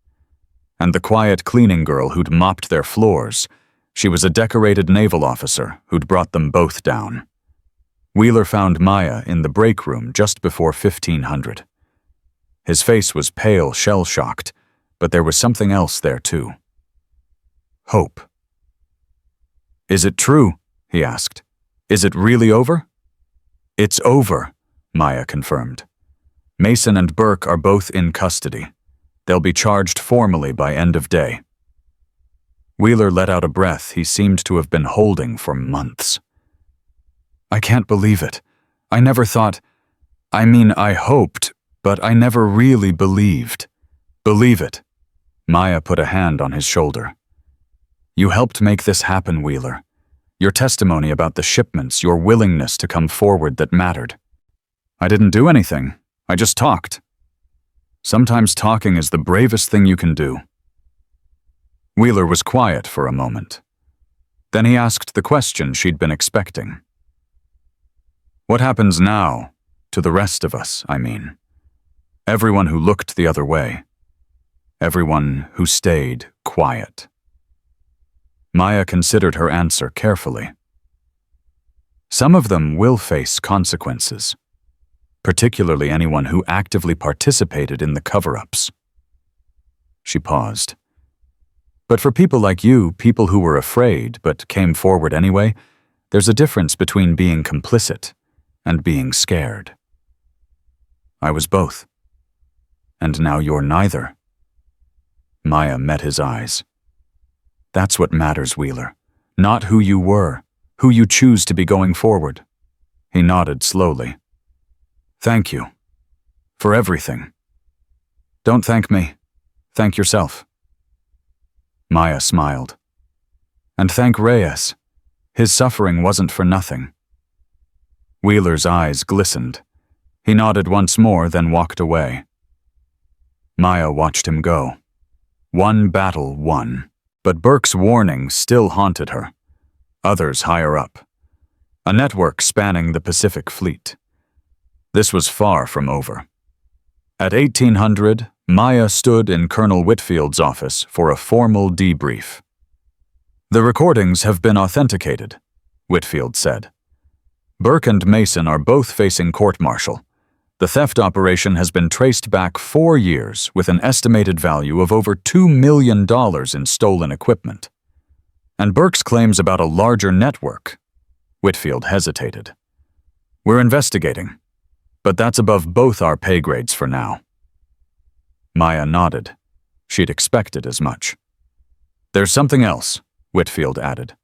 And the quiet cleaning girl who'd mopped their floors, she was a decorated naval officer who'd brought them both down. Wheeler found Maya in the break room just before 1500. His face was pale, shell-shocked, but there was something else there too. Hope. Is it true? He asked. Is it really over? It's over, Maya confirmed. Mason and Burke are both in custody. They'll be charged formally by end of day. Wheeler let out a breath he seemed to have been holding for months. I can't believe it. I never thought... I hoped, but I never really believed. Believe it. Maya put a hand on his shoulder. You helped make this happen, Wheeler. Your testimony about the shipments, your willingness to come forward that mattered. I didn't do anything. I just talked. Sometimes talking is the bravest thing you can do. Wheeler was quiet for a moment. Then he asked the question she'd been expecting. What happens now, to the rest of us, I mean? Everyone who looked the other way. Everyone who stayed quiet. Maya considered her answer carefully. Some of them will face consequences, particularly anyone who actively participated in the cover-ups. She paused. But for people like you, people who were afraid but came forward anyway, there's a difference between being complicit and being scared. I was both. And now you're neither. Maya met his eyes. That's what matters, Wheeler. Not who you were, who you choose to be going forward. He nodded slowly. Thank you. For everything. Don't thank me. Thank yourself. Maya smiled. And thank Reyes. His suffering wasn't for nothing. Wheeler's eyes glistened. He nodded once more, then walked away. Maya watched him go. One battle won, but Burke's warning still haunted her. Others higher up. A network spanning the Pacific Fleet. This was far from over. At 1800, Maya stood in Colonel Whitfield's office for a formal debrief. The recordings have been authenticated, Whitfield said. Burke and Mason are both facing court-martial. The theft operation has been traced back 4 years with an estimated value of over $2 million in stolen equipment. And Burke's claims about a larger network. Whitfield hesitated. We're investigating, but that's above both our pay grades for now. Maya nodded. She'd expected as much. There's something else, Whitfield added.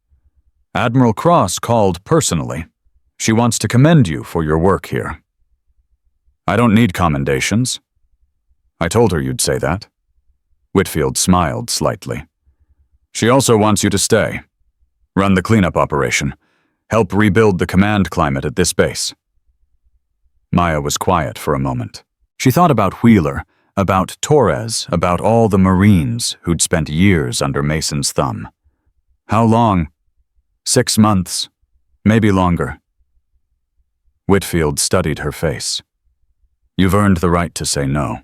Admiral Cross called personally. She wants to commend you for your work here. I don't need commendations. I told her you'd say that. Whitfield smiled slightly. She also wants you to stay. Run the cleanup operation. Help rebuild the command climate at this base. Maya was quiet for a moment. She thought about Wheeler, about Torres, about all the Marines who'd spent years under Mason's thumb. How long? 6 months. Maybe longer. Whitfield studied her face. You've earned the right to say no.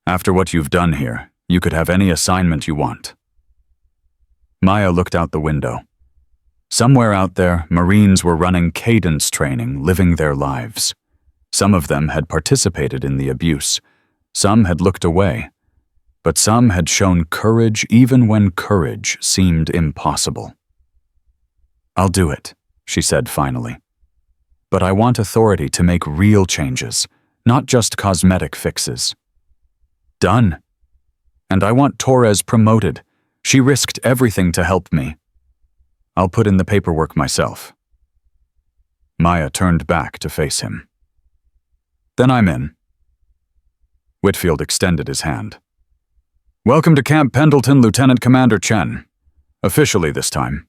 After what you've done here, you could have any assignment you want. Maya looked out the window. Somewhere out there, Marines were running cadence training, living their lives. Some of them had participated in the abuse. Some had looked away. But some had shown courage even when courage seemed impossible. I'll do it, she said finally. But I want authority to make real changes, not just cosmetic fixes. Done. And I want Torres promoted. She risked everything to help me. I'll put in the paperwork myself. Maya turned back to face him. Then I'm in. Whitfield extended his hand. Welcome to Camp Pendleton, Lieutenant Commander Chen. Officially this time.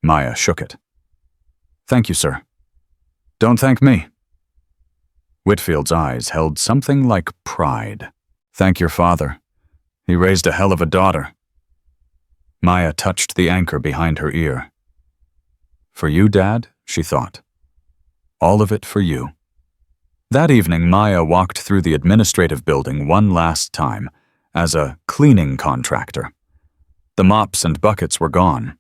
Maya shook it. Thank you, sir. Don't thank me. Whitfield's eyes held something like pride. Thank your father. He raised a hell of a daughter. Maya touched the anchor behind her ear. For you, Dad, she thought. All of it for you. That evening, Maya walked through the administrative building one last time, as a cleaning contractor. The mops and buckets were gone.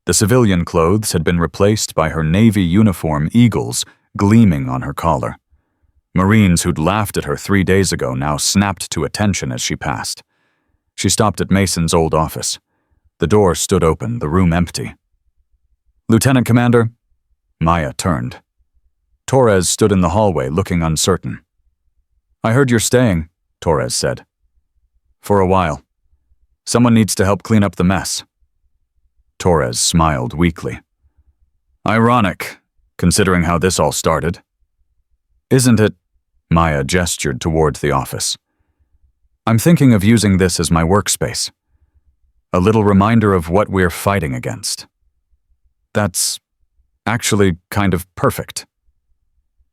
The civilian clothes had been replaced by her Navy uniform eagles gleaming on her collar. Marines who'd laughed at her 3 days ago now snapped to attention as she passed. She stopped at Mason's old office. The door stood open, the room empty. Lieutenant Commander? Maya turned. Torres stood in the hallway, looking uncertain. I heard you're staying, Torres said. For a while. Someone needs to help clean up the mess. Torres smiled weakly. Ironic, considering how this all started. Isn't it? Maya gestured toward the office. I'm thinking of using this as my workspace. A little reminder of what we're fighting against. That's actually kind of perfect.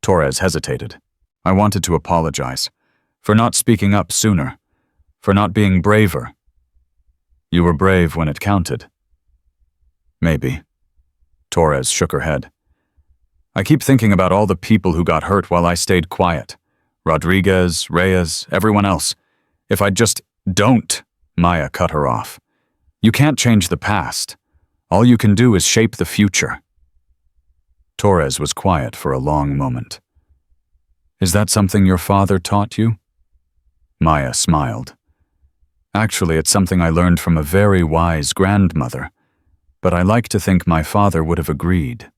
Torres hesitated. I wanted to apologize. For not speaking up sooner. For not being braver. You were brave when it counted. Maybe. Torres shook her head. I keep thinking about all the people who got hurt while I stayed quiet. Rodriguez, Reyes, everyone else. If I just don't, Maya cut her off. You can't change the past. All you can do is shape the future. Torres was quiet for a long moment. Is that something your father taught you? Maya smiled. Actually, it's something I learned from a very wise grandmother, but I like to think my father would have agreed.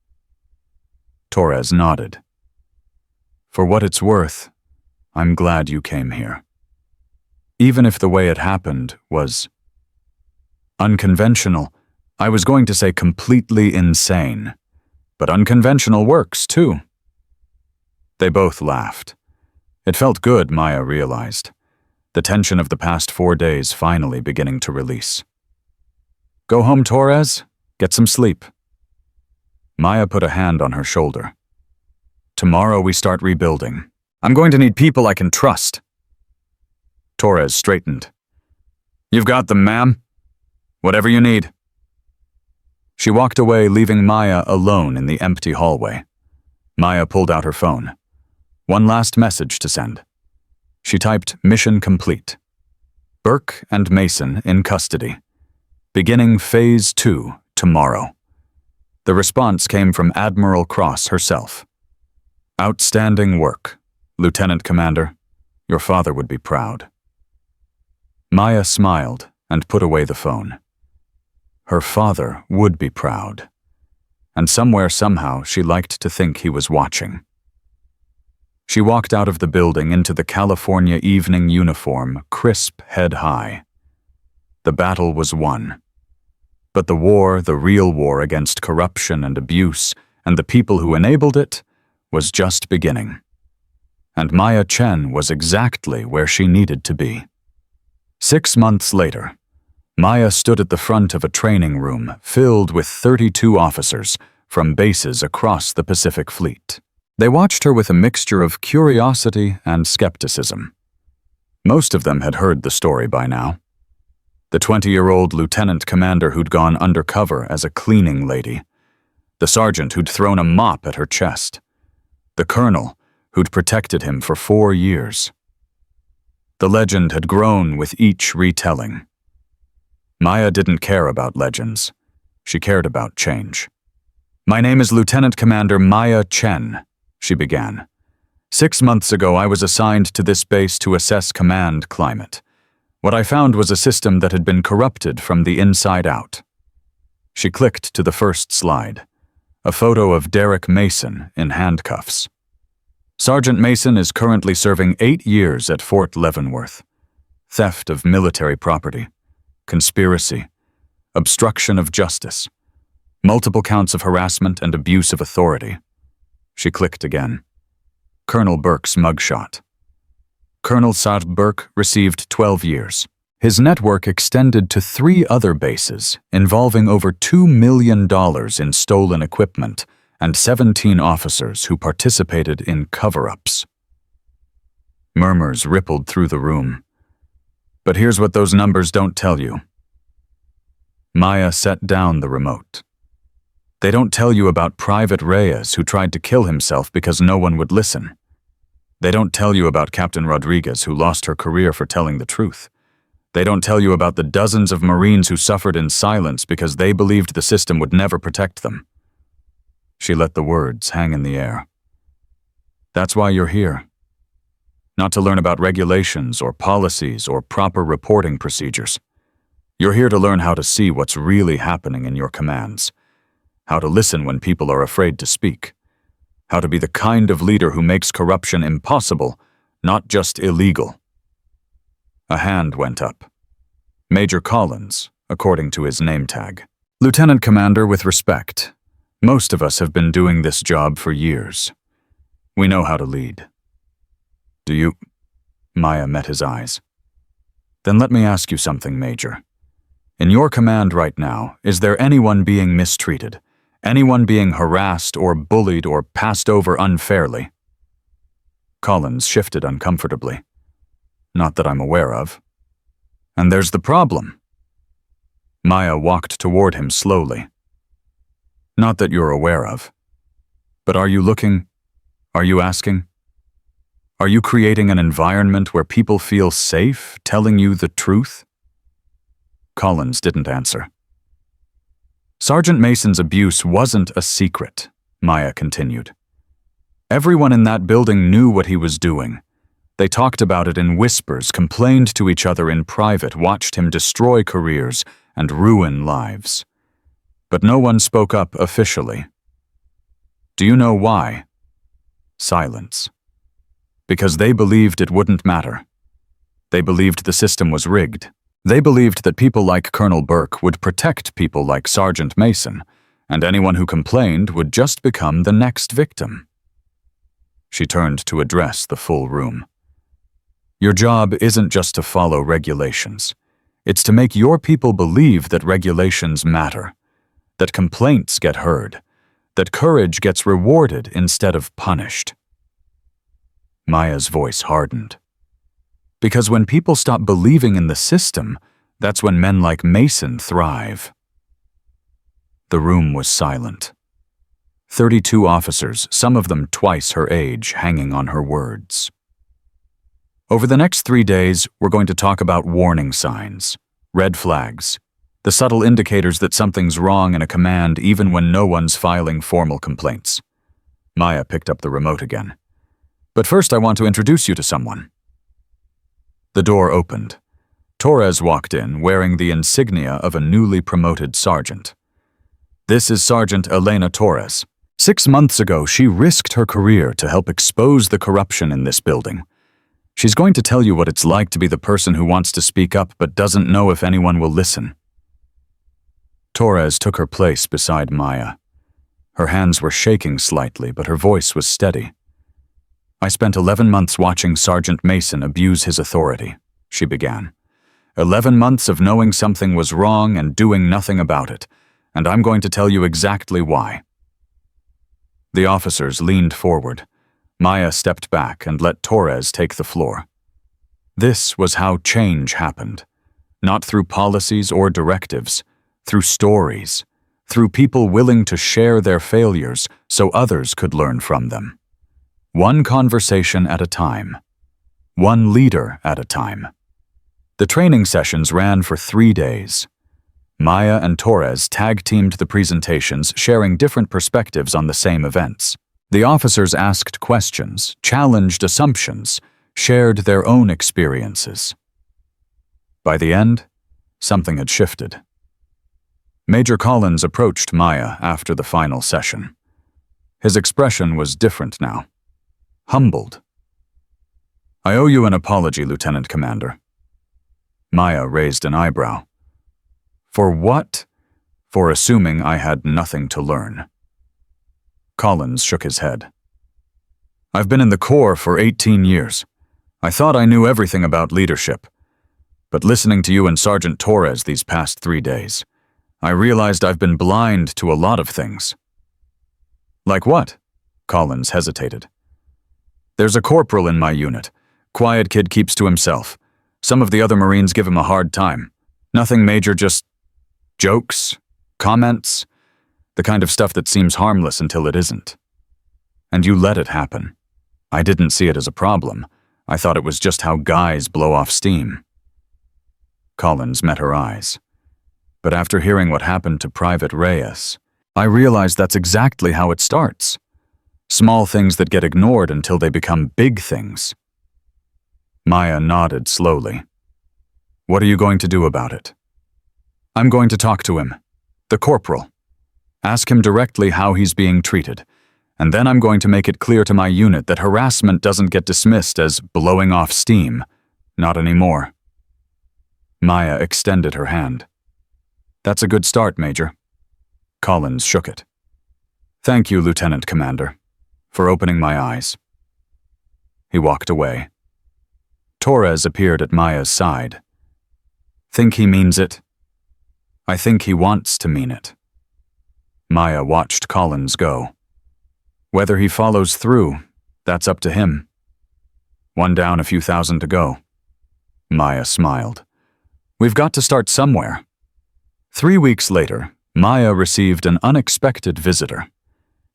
Torres nodded. For what it's worth, I'm glad you came here. Even if the way it happened was unconventional, I was going to say completely insane, but unconventional works too. They both laughed. It felt good, Maya realized. The tension of the past 4 days finally beginning to release. Go home, Torres. Get some sleep. Maya put a hand on her shoulder. Tomorrow we start rebuilding. I'm going to need people I can trust. Torres straightened. You've got them, ma'am. Whatever you need. She walked away, leaving Maya alone in the empty hallway. Maya pulled out her phone. One last message to send. She typed mission complete. Burke and Mason in custody. Beginning phase 2 tomorrow. The response came from Admiral Cross herself. Outstanding work, Lieutenant Commander. Your father would be proud. Maya smiled and put away the phone. Her father would be proud. And somewhere, somehow, she liked to think he was watching. She walked out of the building into the California evening uniform, crisp head high. The battle was won. But the war, the real war against corruption and abuse, and the people who enabled it, was just beginning. And Maya Chen was exactly where she needed to be. 6 months later, Maya stood at the front of a training room filled with 32 officers from bases across the Pacific Fleet. They watched her with a mixture of curiosity and skepticism. Most of them had heard the story by now. The 20-year-old lieutenant commander who'd gone undercover as a cleaning lady. The sergeant who'd thrown a mop at her chest. The colonel who'd protected him for 4 years. The legend had grown with each retelling. Maya didn't care about legends. She cared about change. My name is Lieutenant Commander Maya Chen, she began. 6 months ago, I was assigned to this base to assess command climate. What I found was a system that had been corrupted from the inside out. She clicked to the first slide, a photo of Derek Mason in handcuffs. Sergeant Mason is currently serving 8 years at Fort Leavenworth. Theft of military property, conspiracy, obstruction of justice, multiple counts of harassment and abuse of authority. She clicked again. Colonel Burke's mugshot. Colonel Saad Burke received 12 years. His network extended to 3 other bases, involving over $2 million in stolen equipment and 17 officers who participated in cover-ups. Murmurs rippled through the room. But here's what those numbers don't tell you. Maya set down the remote. They don't tell you about Private Reyes who tried to kill himself because no one would listen. They don't tell you about Captain Rodriguez who lost her career for telling the truth. They don't tell you about the dozens of Marines who suffered in silence because they believed the system would never protect them. She let the words hang in the air. That's why you're here. Not to learn about regulations or policies or proper reporting procedures. You're here to learn how to see what's really happening in your commands. How to listen when people are afraid to speak. How to be the kind of leader who makes corruption impossible, not just illegal. A hand went up. Major Collins, according to his name tag. Lieutenant Commander, with respect, most of us have been doing this job for years. We know how to lead. Do you? Maya met his eyes. Then let me ask you something, Major. In your command right now, is there anyone being mistreated? Anyone being harassed or bullied or passed over unfairly? Collins shifted uncomfortably. Not that I'm aware of. And there's the problem. Maya walked toward him slowly. Not that you're aware of. But are you looking? Are you asking? Are you creating an environment where people feel safe telling you the truth? Collins didn't answer. Sergeant Mason's abuse wasn't a secret, Maya continued. Everyone in that building knew what he was doing. They talked about it in whispers, complained to each other in private, watched him destroy careers and ruin lives. But no one spoke up officially. Do you know why? Silence. Because they believed it wouldn't matter. They believed the system was rigged. They believed that people like Colonel Burke would protect people like Sergeant Mason, and anyone who complained would just become the next victim. She turned to address the full room. Your job isn't just to follow regulations. It's to make your people believe that regulations matter, that complaints get heard, that courage gets rewarded instead of punished. Maya's voice hardened. Because when people stop believing in the system, that's when men like Mason thrive. The room was silent. 32 officers, some of them twice her age, hanging on her words. Over the next 3 days, we're going to talk about warning signs, red flags, the subtle indicators that something's wrong in a command even when no one's filing formal complaints. Maya picked up the remote again. But first I want to introduce you to someone. The door opened. Torres walked in, wearing the insignia of a newly promoted sergeant. This is Sergeant Elena Torres. 6 months ago, she risked her career to help expose the corruption in this building. She's going to tell you what it's like to be the person who wants to speak up but doesn't know if anyone will listen. Torres took her place beside Maya. Her hands were shaking slightly, but her voice was steady. I spent 11 months watching Sergeant Mason abuse his authority, she began. 11 months of knowing something was wrong and doing nothing about it, and I'm going to tell you exactly why. The officers leaned forward. Maya stepped back and let Torres take the floor. This was how change happened, not through policies or directives, through stories, through people willing to share their failures so others could learn from them. One conversation at a time. One leader at a time. The training sessions ran for 3 days. Maya and Torres tag-teamed the presentations, sharing different perspectives on the same events. The officers asked questions, challenged assumptions, shared their own experiences. By the end, something had shifted. Major Collins approached Maya after the final session. His expression was different now. Humbled. I owe you an apology, Lieutenant Commander. Maya raised an eyebrow. For what? For assuming I had nothing to learn. Collins shook his head. I've been in the Corps for 18 years. I thought I knew everything about leadership. But listening to you and Sergeant Torres these past 3 days, I realized I've been blind to a lot of things. Like what? Collins hesitated. There's a corporal in my unit. Quiet kid, keeps to himself. Some of the other Marines give him a hard time. Nothing major, just jokes, comments, the kind of stuff that seems harmless until it isn't. And you let it happen. I didn't see it as a problem. I thought it was just how guys blow off steam. Collins met her eyes. But after hearing what happened to Private Reyes, I realized that's exactly how it starts. Small things that get ignored until they become big things. Maya nodded slowly. What are you going to do about it? I'm going to talk to him, the corporal. Ask him directly how he's being treated, and then I'm going to make it clear to my unit that harassment doesn't get dismissed as blowing off steam. Not anymore. Maya extended her hand. That's a good start, Major. Collins shook it. Thank you, Lieutenant Commander, for opening my eyes. He walked away. Torres appeared at Maya's side. Think he means it? I think he wants to mean it. Maya watched Collins go. Whether he follows through, that's up to him. One down, a few thousand to go. Maya smiled. We've got to start somewhere. 3 weeks later, Maya received an unexpected visitor.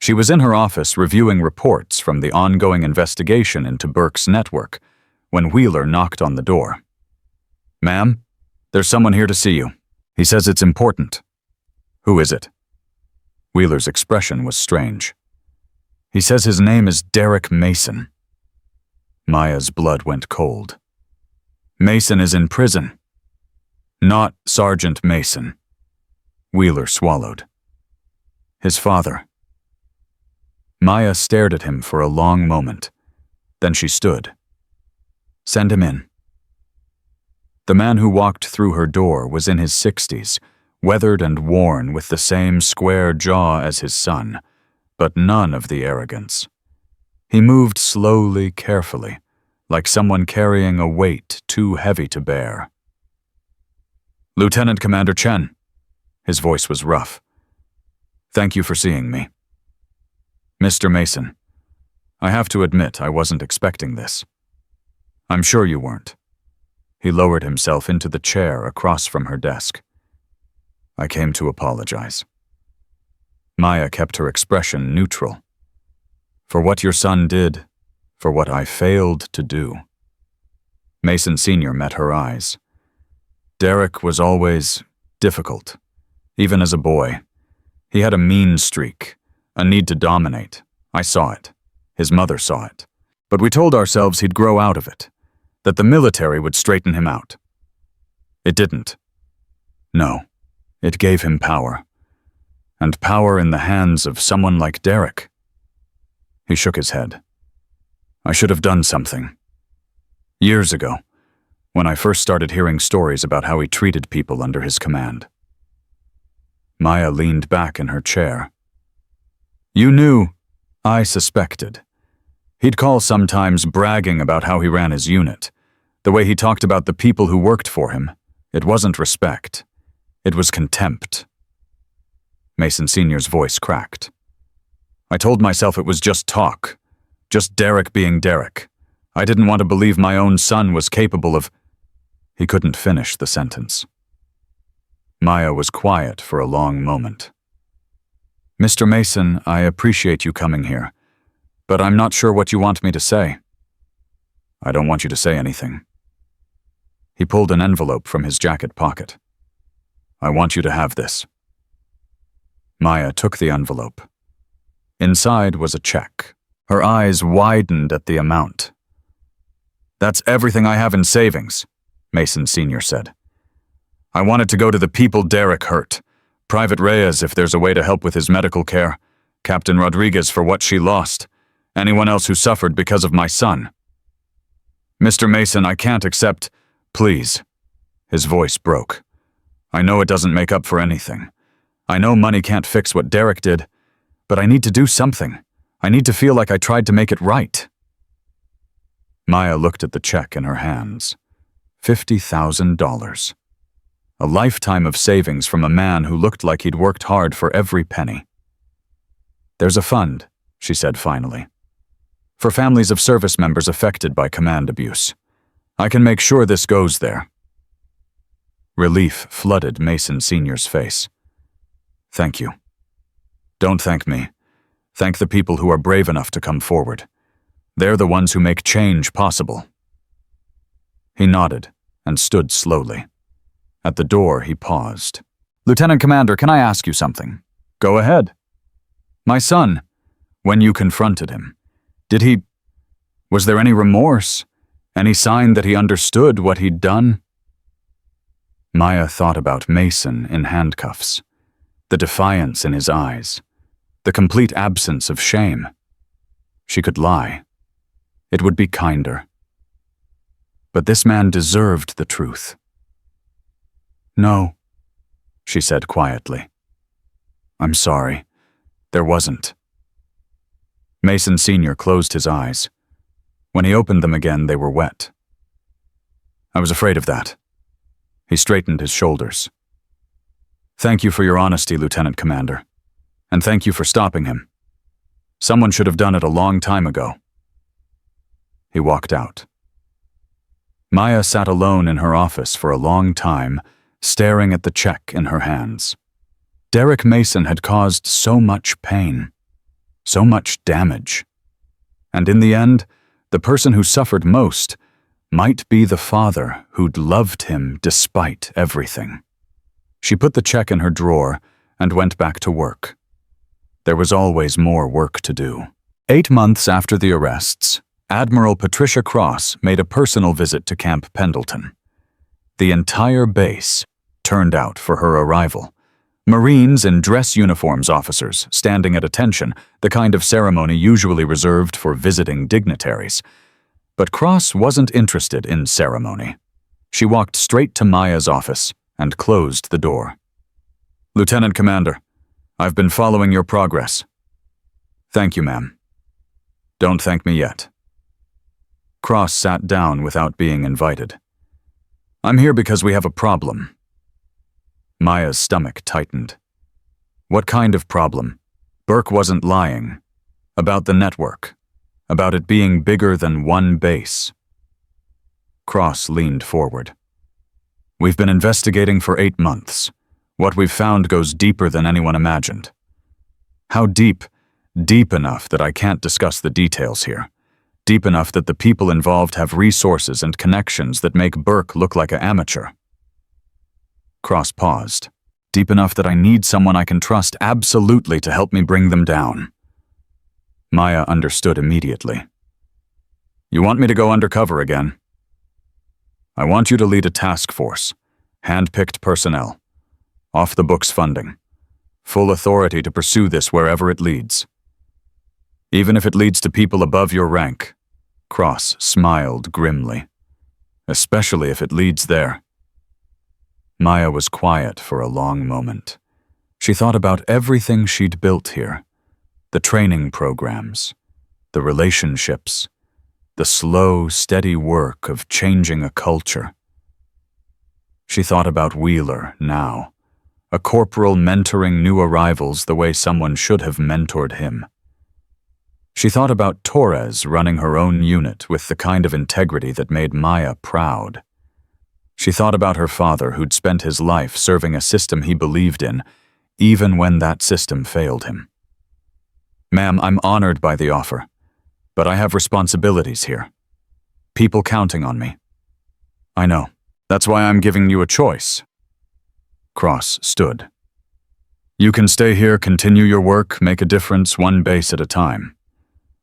She was in her office reviewing reports from the ongoing investigation into Burke's network when Wheeler knocked on the door. Ma'am, there's someone here to see you. He says it's important. Who is it? Wheeler's expression was strange. He says his name is Derek Mason. Maya's blood went cold. Mason is in prison. Not Sergeant Mason. Wheeler swallowed. His father. Maya stared at him for a long moment. Then she stood. Send him in. The man who walked through her door was in his 60s, weathered and worn with the same square jaw as his son, but none of the arrogance. He moved slowly, carefully, like someone carrying a weight too heavy to bear. Lieutenant Commander Chen. His voice was rough. Thank you for seeing me. Mr. Mason, I have to admit I wasn't expecting this. I'm sure you weren't. He lowered himself into the chair across from her desk. I came to apologize. Maya kept her expression neutral. For what your son did, for what I failed to do. Mason Sr. met her eyes. Derek was always difficult, even as a boy. He had a mean streak, a need to dominate. I saw it. His mother saw it. But we told ourselves he'd grow out of it, that the military would straighten him out. It didn't. No, it gave him power. And power in the hands of someone like Derek. He shook his head. I should have done something. Years ago, when I first started hearing stories about how he treated people under his command. Maya leaned back in her chair. You knew, I suspected. He'd call sometimes bragging about how he ran his unit. The way he talked about the people who worked for him. It wasn't respect. It was contempt. Mason Sr.'s voice cracked. I told myself it was just talk. Just Derek being Derek. I didn't want to believe my own son was capable of... He couldn't finish the sentence. Maya was quiet for a long moment. Mr. Mason, I appreciate you coming here, but I'm not sure what you want me to say. I don't want you to say anything. He pulled an envelope from his jacket pocket. I want you to have this. Maya took the envelope. Inside was a check. Her eyes widened at the amount. That's everything I have in savings, Mason Sr. said. I want it to go to the people Derek hurt. Private Reyes if there's a way to help with his medical care. Captain Rodriguez for what she lost. Anyone else who suffered because of my son. Mr. Mason, I can't accept... Please. His voice broke. I know it doesn't make up for anything. I know money can't fix what Derek did, but I need to do something. I need to feel like I tried to make it right. Maya looked at the check in her hands. $50,000. A lifetime of savings from a man who looked like he'd worked hard for every penny. There's a fund, she said finally, for families of service members affected by command abuse. I can make sure this goes there. Relief flooded Mason Sr.'s face. Thank you. Don't thank me. Thank the people who are brave enough to come forward. They're the ones who make change possible. He nodded and stood slowly. At the door, he paused. Lieutenant Commander, can I ask you something? Go ahead. My son, when you confronted him, was there any remorse? Any sign that he understood what he'd done? Maya thought about Mason in handcuffs, the defiance in his eyes, the complete absence of shame. She could lie. It would be kinder. But this man deserved the truth. No, she said quietly. I'm sorry. There wasn't. Mason Sr. closed his eyes. When he opened them again, they were wet. I was afraid of that. He straightened his shoulders. Thank you for your honesty, Lieutenant Commander. And thank you for stopping him. Someone should have done it a long time ago. He walked out. Maya sat alone in her office for a long time, staring at the check in her hands. Derek Mason had caused so much pain, so much damage. And in the end, the person who suffered most might be the father who'd loved him despite everything. She put the check in her drawer and went back to work. There was always more work to do. 8 months after the arrests, Admiral Patricia Cross made a personal visit to Camp Pendleton. The entire base turned out for her arrival. Marines in dress uniforms, officers standing at attention, the kind of ceremony usually reserved for visiting dignitaries. But Cross wasn't interested in ceremony. She walked straight to Maya's office and closed the door. Lieutenant Commander, I've been following your progress. Thank you, ma'am. Don't thank me yet. Cross sat down without being invited. I'm here because we have a problem. Maya's stomach tightened. What kind of problem? Burke wasn't lying. About the network. About it being bigger than one base. Cross leaned forward. We've been investigating for 8 months. What we've found goes deeper than anyone imagined. How deep? Deep enough that I can't discuss the details here. Deep enough that the people involved have resources and connections that make Burke look like an amateur. Cross paused. Deep enough that I need someone I can trust absolutely to help me bring them down. Maya understood immediately. You want me to go undercover again? I want you to lead a task force, hand-picked personnel, off-the-books funding, full authority to pursue this wherever it leads. Even if it leads to people above your rank, Cross smiled grimly. Especially if it leads there. Maya was quiet for a long moment. She thought about everything she'd built here. The training programs, the relationships, the slow, steady work of changing a culture. She thought about Wheeler now, a corporal mentoring new arrivals the way someone should have mentored him. She thought about Torres running her own unit with the kind of integrity that made Maya proud. She thought about her father who'd spent his life serving a system he believed in, even when that system failed him. Ma'am, I'm honored by the offer, but I have responsibilities here. People counting on me. I know. That's why I'm giving you a choice. Cross stood. You can stay here, continue your work, make a difference one base at a time.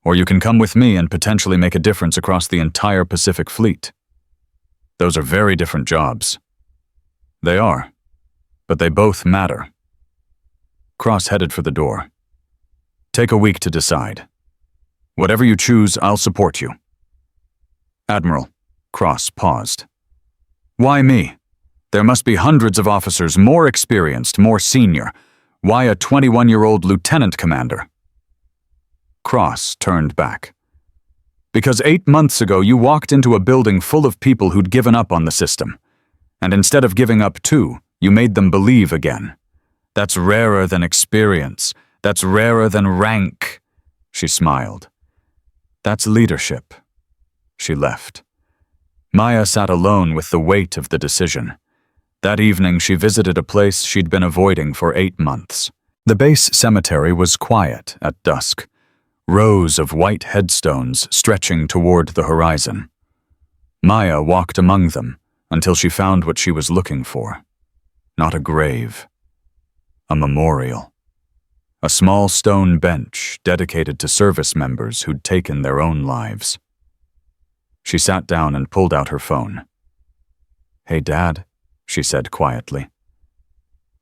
Or you can come with me and potentially make a difference across the entire Pacific Fleet. Those are very different jobs. They are, but they both matter. Cross headed for the door. Take a week to decide. Whatever you choose, I'll support you. Admiral, Cross paused. Why me? There must be hundreds of officers more experienced, more senior. Why a 21-year-old lieutenant commander? Cross turned back. Because 8 months ago you walked into a building full of people who'd given up on the system. And instead of giving up too, you made them believe again. That's rarer than experience. That's rarer than rank. She smiled. That's leadership. She left. Maya sat alone with the weight of the decision. That evening she visited a place she'd been avoiding for 8 months. The base cemetery was quiet at dusk. Rows of white headstones stretching toward the horizon. Maya walked among them until she found what she was looking for. Not a grave. A memorial. A small stone bench dedicated to service members who'd taken their own lives. She sat down and pulled out her phone. Hey, Dad, she said quietly.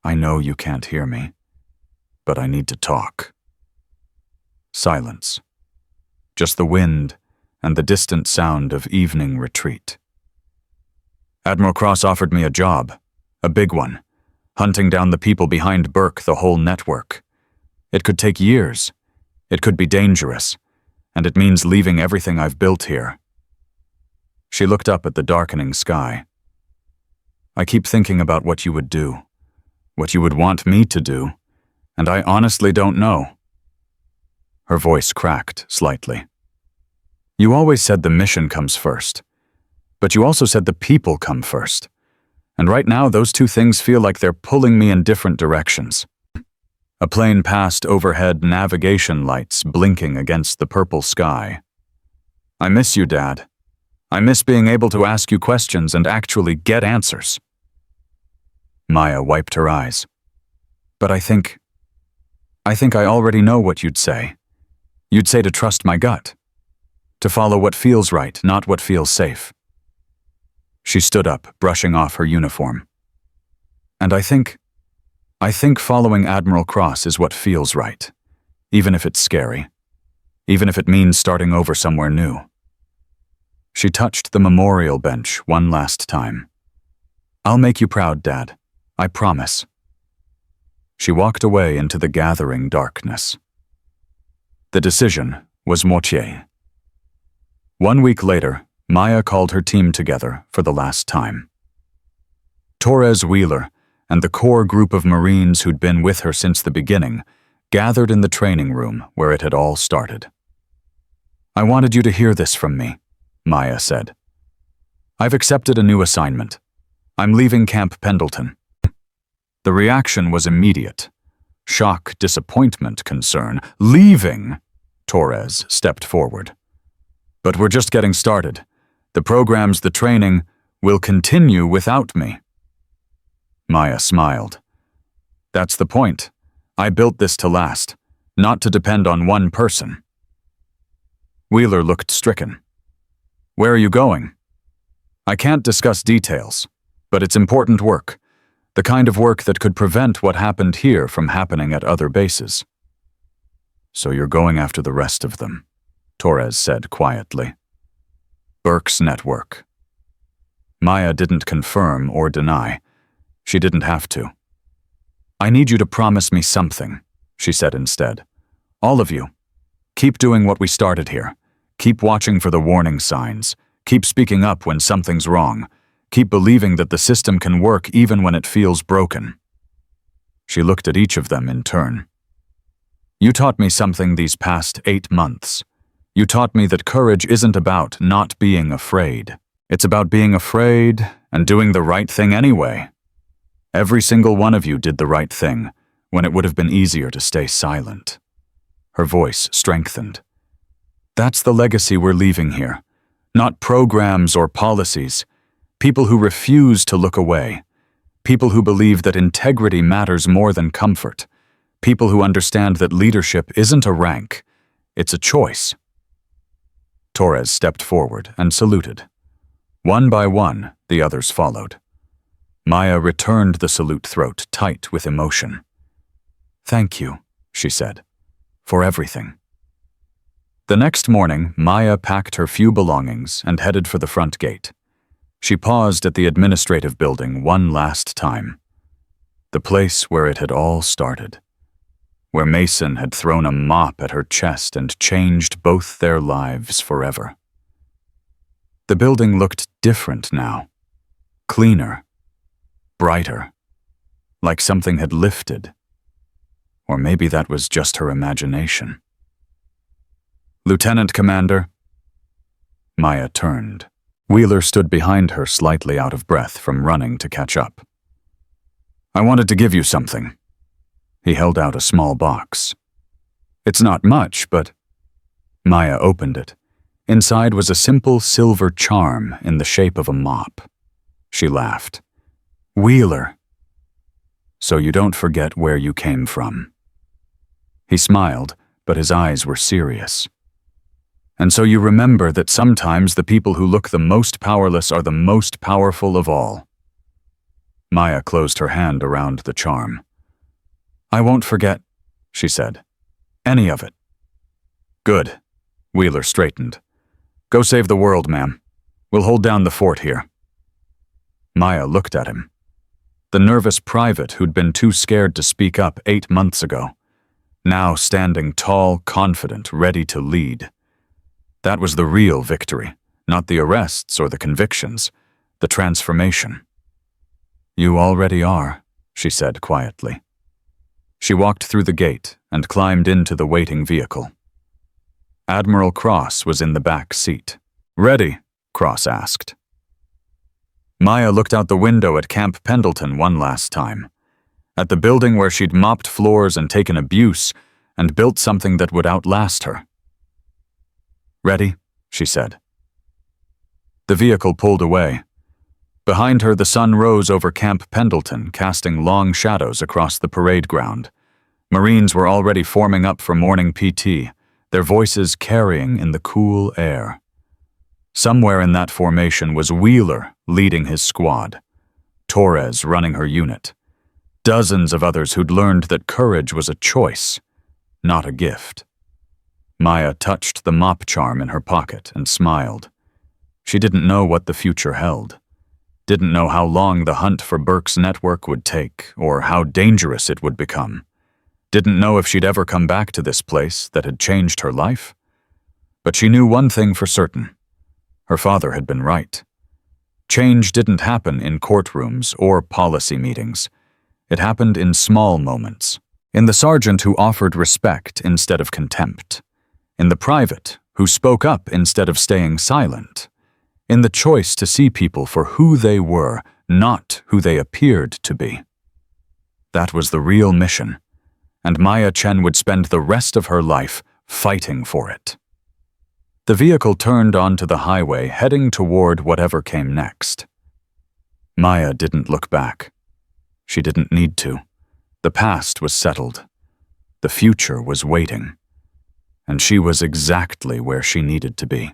I know you can't hear me, but I need to talk. Silence. Just the wind and the distant sound of evening retreat. Admiral Cross offered me a job, a big one, hunting down the people behind Burke, the whole network. It could take years. It could be dangerous, and it means leaving everything I've built here. She looked up at the darkening sky. I keep thinking about what you would do, what you would want me to do, and I honestly don't know." Her voice cracked slightly. "You always said the mission comes first, but you also said the people come first. And right now, those two things feel like they're pulling me in different directions." A plane passed overhead, navigation lights blinking against the purple sky. "I miss you, Dad. I miss being able to ask you questions and actually get answers." Maya wiped her eyes. "But I think I already know what you'd say. You'd say to trust my gut, to follow what feels right, not what feels safe." She stood up, brushing off her uniform. "And I think following Admiral Cross is what feels right, even if it's scary, even if it means starting over somewhere new." She touched the memorial bench one last time. "I'll make you proud, Dad. I promise." She walked away into the gathering darkness. The decision was Mortier. 1 week later, Maya called her team together for the last time. Torres Wheeler and the core group of Marines who'd been with her since the beginning gathered in the training room where it had all started. "I wanted you to hear this from me," Maya said. "I've accepted a new assignment. I'm leaving Camp Pendleton." The reaction was immediate. Shock, disappointment, concern. "Leaving?" Torres stepped forward. "But we're just getting started. The programs, the training, will continue without me." Maya smiled. "That's the point. I built this to last, not to depend on one person." Wheeler looked stricken. "Where are you going?" "I can't discuss details, but it's important work. The kind of work that could prevent what happened here from happening at other bases." "So you're going after the rest of them," Torres said quietly. "Burke's network." Maya didn't confirm or deny. She didn't have to. "I need you to promise me something," she said instead. "All of you. Keep doing what we started here. Keep watching for the warning signs. Keep speaking up when something's wrong. Keep believing that the system can work even when it feels broken." She looked at each of them in turn. "You taught me something these past 8 months. You taught me that courage isn't about not being afraid. It's about being afraid and doing the right thing anyway. Every single one of you did the right thing when it would have been easier to stay silent." Her voice strengthened. "That's the legacy we're leaving here. Not programs or policies. People who refuse to look away. People who believe that integrity matters more than comfort. People who understand that leadership isn't a rank, it's a choice." Torres stepped forward and saluted. One by one, the others followed. Maya returned the salute, throat tight with emotion. "Thank you," she said, "for everything." The next morning, Maya packed her few belongings and headed for the front gate. She paused at the administrative building one last time. The place where it had all started. Where Mason had thrown a mop at her chest and changed both their lives forever. The building looked different now. Cleaner. Brighter. Like something had lifted. Or maybe that was just her imagination. "Lieutenant Commander." Maya turned. Wheeler stood behind her, slightly out of breath from running to catch up. "I wanted to give you something." He held out a small box. "It's not much, but—" Maya opened it. Inside was a simple silver charm in the shape of a mop. She laughed. "Wheeler. So you don't forget where you came from." He smiled, but his eyes were serious. "And so you remember that sometimes the people who look the most powerless are the most powerful of all." Maya closed her hand around the charm. "I won't forget," she said. "Any of it." "Good." Wheeler straightened. "Go save the world, ma'am. We'll hold down the fort here." Maya looked at him. The nervous private who'd been too scared to speak up 8 months ago. Now standing tall, confident, ready to lead. That was the real victory, not the arrests or the convictions, the transformation. "You already are," she said quietly. She walked through the gate and climbed into the waiting vehicle. Admiral Cross was in the back seat. "Ready?" Cross asked. Maya looked out the window at Camp Pendleton one last time, at the building where she'd mopped floors and taken abuse and built something that would outlast her. "Ready?" she said. The vehicle pulled away. Behind her, the sun rose over Camp Pendleton, casting long shadows across the parade ground. Marines were already forming up for morning PT, their voices carrying in the cool air. Somewhere in that formation was Wheeler leading his squad, Torres running her unit, dozens of others who'd learned that courage was a choice, not a gift. Maya touched the mop charm in her pocket and smiled. She didn't know what the future held. Didn't know how long the hunt for Burke's network would take, or how dangerous it would become. Didn't know if she'd ever come back to this place that had changed her life. But she knew one thing for certain. Her father had been right. Change didn't happen in courtrooms or policy meetings. It happened in small moments. In the sergeant who offered respect instead of contempt. In the private who spoke up instead of staying silent. In the choice to see people for who they were, not who they appeared to be. That was the real mission, and Maya Chen would spend the rest of her life fighting for it. The vehicle turned onto the highway, heading toward whatever came next. Maya didn't look back. She didn't need to. The past was settled. The future was waiting. And she was exactly where she needed to be.